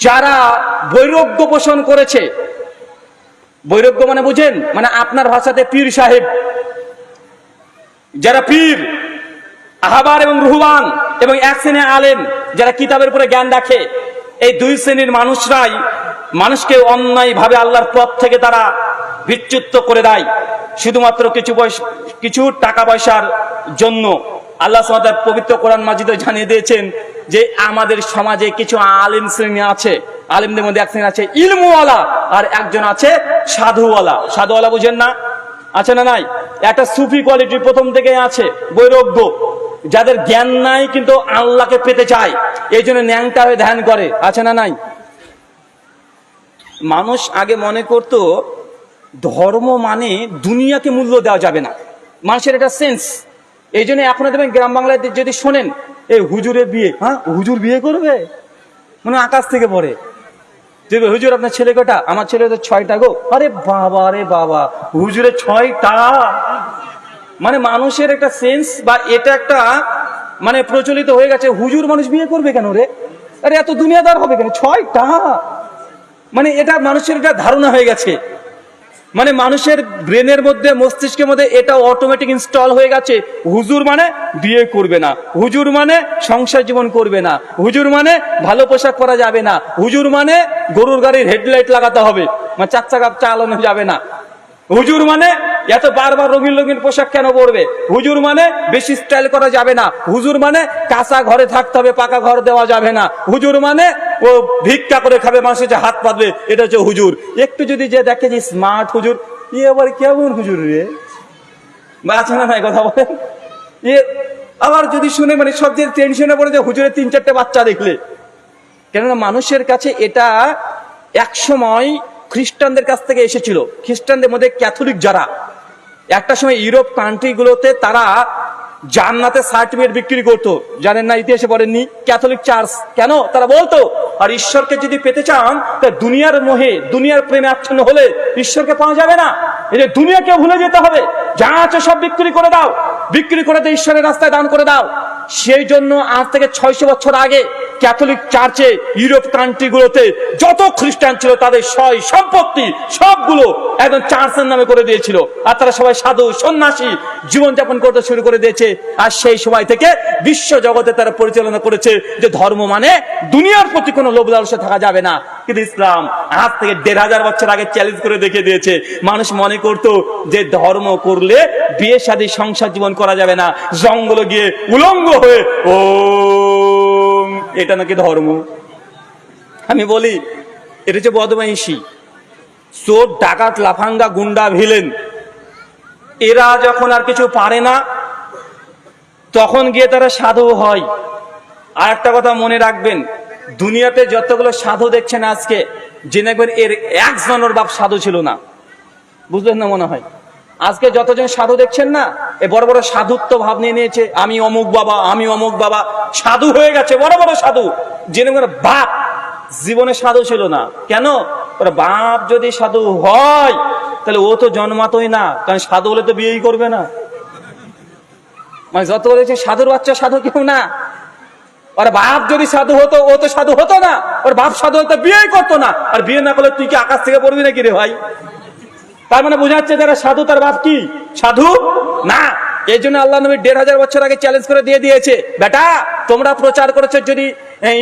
যারা বৈরাগ্য পোষণ করেছে, বৈরাগ্য মানে বুঝেন, মানে আপনার ভাষাতে পীর সাহেব, যারা পীর, আহবার এবং রুহবান, এবং এক শ্রেণীর আলেম যারা কিতাবের উপরে জ্ঞান রাখে, এই দুই শ্রেণীর মানুষরাই মানুষকে অন্যায় ভাবে আল্লাহর পথ থেকে তারা বিচ্যুত করে দেয় শুধুমাত্র কিছু টাকা পয়সার জন্য। আল্লাহ সুবহানাহু ওয়া তাআলা পবিত্র কোরআন মাজিদে জানিয়ে দিয়েছেন যে আমাদের সমাজে কিছু আলেম শ্রেণী আছে, আলেমদের মধ্যে এক শ্রেণী আছে ইলমওয়ালা আর একজন আছে সাধুওয়ালা। সাধুওয়ালা বুঝেন না? আছে না নাই? একটা সুফি কোয়ালিটি প্রথম থেকে আছে, বৈরাগ্য, যাদের জ্ঞান নাই কিন্তু আল্লাহকে পেতে চায়, এই জন্য ন্যাংটা হয়ে ধ্যান করে, আছে না নাই? মানুষ আগে মনে করত ধর্ম মানে দুনিয়াকে মূল্য দেওয়া যাবে না, মানুষের এটা সেন্স। এই জন্য এখন দেখবেন গ্রাম বাংলায় যদি শোনেন এই হুজুরের বিয়ে, হ্যাঁ হুজুর বিয়ে করবে, মানে আকাশ থেকে পড়ে দেখবে হুজুর আপনার ছেলে কটা? আমার ছেলে তো 6টা গো। আরে বাবা রে বাবা, হুজুরের 6টা, মানে মানুষের একটা সেন্স বা এটা একটা মানে প্রচলিত হয়ে গেছে, হুজুর মানুষ বিয়ে করবে কেন রে? আরে এত দুনিয়াদার হবে কেন? 6টা, মানে এটা মানুষের একটা ধারণা হয়ে গেছে, মানে মানুষের ব্রেনের মধ্যে, মস্তিষ্কের মধ্যে এটা অটোমেটিক ইনস্টল হয়ে গেছে। হুজুর মানে বিয়ে করবে না, হুজুর মানে সংসার জীবন করবে না, হুজুর মানে ভালো পোশাক পরা যাবে না, হুজুর মানে গরুর গাড়ির হেডলাইট লাগাতে হবে, মানে 4 চাকা চালানো যাবে না, হুজুর মানে এত বারবার রঙিন রঙিন পোশাক কেন পরবে, হুজুর মানে বেশি স্টাইল করা যাবে না, হুজুর মানে কাঁচা ঘরে থাকতে হবে, পাকা ঘর দেওয়া যাবে না, হুজুর মানে ও ভিক্ষা করে খাবে, মানুষের যে হাত পাতবে, এটা হচ্ছে হুজুর। একটু যদি যে দেখে যে স্মার্ট হুজুর, এ আবার কেমন হুজুর রে, আছে না নাই কথা বলেন? এ আবার যদি শুনে মানে সবচেয়ে টেনশনে পড়ে যে হুজুরের 3-4টে বাচ্চা দেখলে। কেননা মানুষের কাছে এটা এক সময় খ্রিস্টানদের কাছ থেকে এসেছিল। খ্রিস্টানদের মধ্যে ক্যাথলিক যারা, একটা সময় ইউরোপ কান্ট্রিগুলোতে তারা জান্নাতের সার্টিফিকেট বিক্রি করতো, জানেন না? ইতিহাসে পড়েননি? ক্যাথলিক চার্চ কেন তারা বলতো আর ঈশ্বরকে যদি পেতে চান তা দুনিয়ার মোহে, দুনিয়ার প্রেমে আচ্ছন্ন হলে ঈশ্বরকে পাওয়া যাবে না, এই যে দুনিয়াকে ভুলে যেতে হবে, যা আছে সব বিক্রি করে দাও, বিক্রি করে দিয়ে ঈশ্বরের রাস্তায় দান করে দাও। সেই জন্য আজ থেকে 600 বছর আগে ক্যাথলিক চার্চে ইউরোপ কান্ট্রিগুলোতে যত খ্রিস্টান ছিল তাদের সয় সম্পত্তি সবগুলো একদম চার্চের নামে করে দিয়েছিল, আর তারা সবাই সাধু সন্ন্যাসী জীবনযাপন করতে শুরু করে দিয়েছে। আর সেই সময় থেকে বিশ্ব জগতে তারা পরিচালনা করেছে যে ধর্ম মানে দুনিয়ার প্রতি কোনো লোভ লালসা থাকা যাবে না। কিন্তু ইসলাম আজ থেকে 1500 বছর আগে চ্যালেঞ্জ করে দেখিয়ে দিয়েছে। মানুষ মনে করতো যে ধর্ম করলে বিয়ে শাদী সংসার জীবন করা যাবে না, জঙ্গলে গিয়ে উলঙ্গ হয়ে ও এটা নাকি ধর্ম। আমি বলি এটা যে বদমাইশি, চোর ডাকাত লাফাঙ্গা গুন্ডা ভিলেন এরা যখন আর কিছু পারে না তখন গিয়ে তারা সাধু হয়। আর একটা কথা মনে রাখবেন, দুনিয়াতে যতগুলো সাধু দেখছেন আজকে, জেনে রাখবেন এর একজনের বাপ সাধু ছিল না। বুঝলেন না মনে হয়? আজকে যতজন সাধু দেখছেন না, এ বড় বড় সাধুত্ব ভাব নিয়ে নিয়েছে, আমি অমুক বাবা, আমি অমুক বাবা, সাধু হয়ে গেছে, বড় বড় সাধু। জেনে বাপ জীবনে সাধু ছিল না। কেন? ওর বাপ যদি সাধু হয় তাহলে ও তো জন্মাতই না, কারণ সাধু হলে তো বিয়েই করবে না। মানে যত বলেছে সাধুর বাচ্চা সাধু কেউ না। ওর বাপ যদি সাধু হতো ও তো সাধু হতো না, ওর বাপ সাধু হতো বিয়েই করতো না। আর বিয়ে না করলে তুই কি আকাশ থেকে পড়বি নাকি রে ভাই? তার মানে বোঝা যাচ্ছে যারা সাধু তার বাপ কি সাধু না। এই জন্য আল্লাহ নবী 1500 বছর আগে চ্যালেঞ্জ করে দিয়ে দিয়েছে, বেটা তোমরা প্রচার করেছো যদি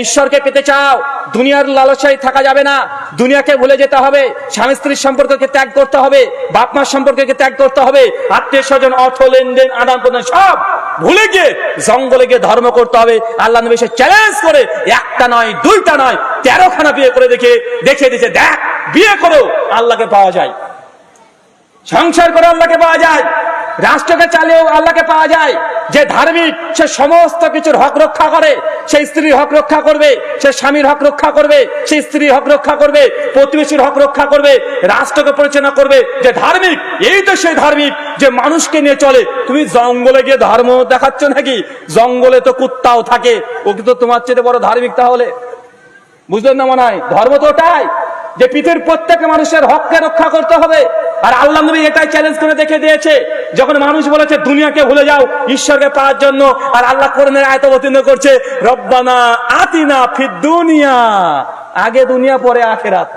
ঈশ্বরকে পেতে চাও, দুনিয়ার লালসায় থাকা যাবে না, দুনিয়াকে ভুলে যেতে হবে, স্বামী স্ত্রীর সম্পর্ককে ত্যাগ করতে হবে, বাপ মার সম্পর্ককে ত্যাগ করতে হবে, আত্মীয় স্বজন অর্থ লেনদেন আদান প্রদান সব ভুলে গিয়ে জঙ্গলে গিয়ে ধর্ম করতে হবে। আল্লাহ নবী সে চ্যালেঞ্জ করে একটা নয়, দুইটা নয়, 13খানা বিয়ে করে দেখিয়ে দিয়েছে, দেখ বিয়ে করেও আল্লাহকে পাওয়া যায়, সংসার করে আল্লাহকে পাওয়া যায়, রাষ্ট্রকে চালিয়েও আল্লাহকে পাওয়া যায়। যে ধার্মিক সে সমস্ত কিছুর হক রক্ষা করে, সে স্ত্রীর হক রক্ষা করবে, সে স্বামীর হক রক্ষা করবে, সে স্ত্রীর হক রক্ষা করবে, প্রতিবেশীর হক রক্ষা করবে, রাষ্ট্রকে পরিচালনা করবে। যে ধার্মিক এই তো সেই ধার্মিক যে মানুষকে নিয়ে চলে। তুমি জঙ্গলে গিয়ে ধর্ম দেখাচ্ছ নাকি? জঙ্গলে তো কুত্তাও থাকে, ও কিন্তু তোমার চেয়ে বড় ধার্মিক। তাহলে বুঝলেন না মনে হয়? ধর্ম তো ওটাই যে পৃথিবীর প্রত্যেক মানুষের হককে রক্ষা করতে হবে। আর আল্লাহ নবী এটাই চ্যালেঞ্জ করে দেখে দিয়েছে, যখন মানুষ বলেছে দুনিয়াকে ভুলে যাও ঈশ্বরকে পাওয়ার জন্য, আর আল্লাহ কোরআনের আয়াত অবতীর্ণ করছে রব্বানা আতিনা ফিদ দুনিয়া, আগে দুনিয়া পরে আখিরাত।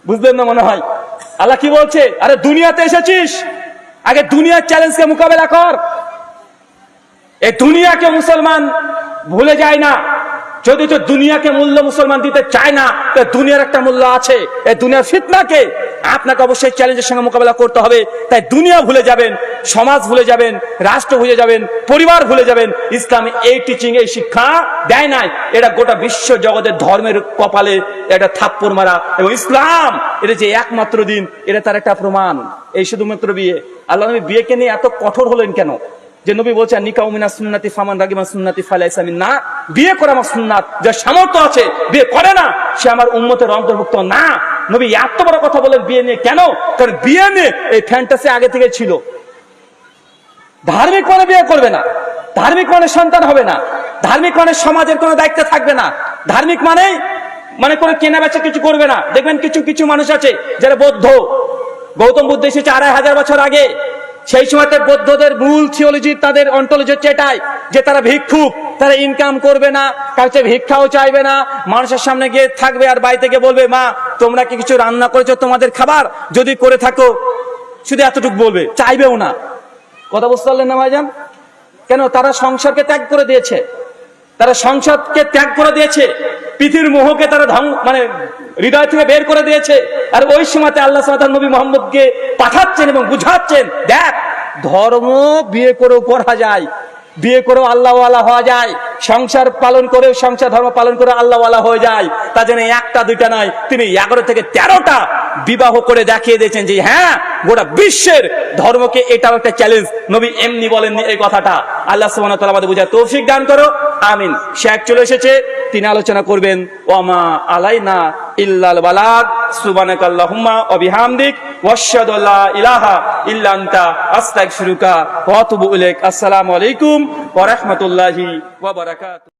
বুঝলেন না মনে হয়? আল্লাহ কি বলছে? আরে দুনিয়াতে এসেছিস, আগে দুনিয়ার চ্যালেঞ্জকে মোকাবেলা কর। এই দুনিয়াকে মুসলমান ভুলে যায় না। যদি তো দুনিয়াকে মূল্য মুসলমান দিতে চায় না, তো দুনিয়ার একটা মূল্য আছে। এই দুনিয়ার ফিতনাকে আপনাকে অবশ্যই চ্যালেঞ্জের সঙ্গে মোকাবেলা করতে হবে। তাই দুনিয়া ভুলে যাবেন, সমাজ ভুলে যাবেন, রাষ্ট্র ভুলে যাবেন, পরিবার ভুলে যাবেন। ইসলাম এই টিচিং, এই শিক্ষা দেয় নাই। এটা গোটা বিশ্ব জগতের ধর্মের কপালে এটা থাপ্পড় মারা। এবং ইসলাম এটা যে একমাত্র দিন, এটা তার একটা প্রমাণ। এই শুধুমাত্র বিয়ে। আল্লাহ নবী বিয়েকে নিয়ে এত কঠোর হলেন কেন? যে নবী বলছেন নিকাউ মিনাস সুন্নতি ফামান রাগিমা সুন্নতি ফালাইসা মিন্না, বিয়ে করা আমার সুন্নাত। যার সামর্থ্য আছে বিয়ে করে না, সে আমার উম্মতের অন্তর্ভুক্ত না। নবী এত বড় কথা বলেন বিয়ে নিয়ে কেন? কারণ বিয়ে নিয়ে এই ফ্যান্টাসি আগে থেকে ছিল। ধার্মিক মানে বিয়ে করবে না, ধার্মিক মানে সন্তান হবে না, ধার্মিক মানে সমাজের কোনো দায়িত্ব থাকবে না, ধার্মিক মানে কোনো কেনা বেচা কিছু করবে না। দেখবেন কিছু কিছু মানুষ আছে যারা বৌদ্ধ, গৌতম বুদ্ধ এসেছে 2500 বছর আগে। সেই সময়তে বৌদ্ধদের মূল থিওলজি, তাদের অন্টোলজি হচ্ছে এটাই যে তারা ভিক্ষুক, তারা ইনকাম করবে না, কাছে ভিক্ষাও চাইবে না, মানুষের সামনে গিয়ে থাকবে আর বাড়ি থেকে বলবে মা তোমরা কি কিছু রান্না করেছো তোমাদের খাবার, যদি করে থাকো শুধু এতটুকু বলবে, চাইবেও না। কথা বুঝতে পারলেন না ভাইজান? কেন? তারা সংসারকে ত্যাগ করে দিয়েছে, তারা সংসারকে ত্যাগ করে দিয়েছে, পৃথিবীর মোহকে তারা মানে হৃদয় থেকে বের করে দিয়েছে। আর ওই সময়তে আল্লাহ সাল্লাল্লাহু আলাইহি নবী মুহাম্মদকে পাঠাচ্ছেন এবং বুঝাচ্ছেন, দেখ ধর্ম বিয়ে করেও পড়া যায়, বিয়ে করেও আল্লাহওয়ালা হওয়া যায়, সংসার পালন করেও সংসার ধর্ম পালন করে আল্লাহওয়ালা হয়ে যায়। তা যেন একটা দুইটা নয়, তিনি 11 থেকে 13টা বিবাহ করে দেখিয়ে দিয়েছেন যে হ্যাঁ গোটা বিশ্বের ধর্মকে এটাও একটা চ্যালেঞ্জ। নবী এমনি বলেননি এই কথাটা। আল্লাহ সুবহানাহু ওয়া তাআলা আমাদের বুঝার তৌফিক দান করো, আমিন। শেখ চলে এসেছে, তিনি আলোচনা করবেন ওয়ামা আলাইনা ইল্লাল বালাগ। সুবহানাকাল্লাহুম্মা ওয়া বিহামদিক ওয়া আশহাদু আল্লা ইলাহা ইল্লা আনতা আস্তাগফিরুকা ওয়া আতুবু ইলাইক। আসসালামু আলাইকুম ওয়া রাহমাতুল্লাহি ওয়া বারাকাতুহু।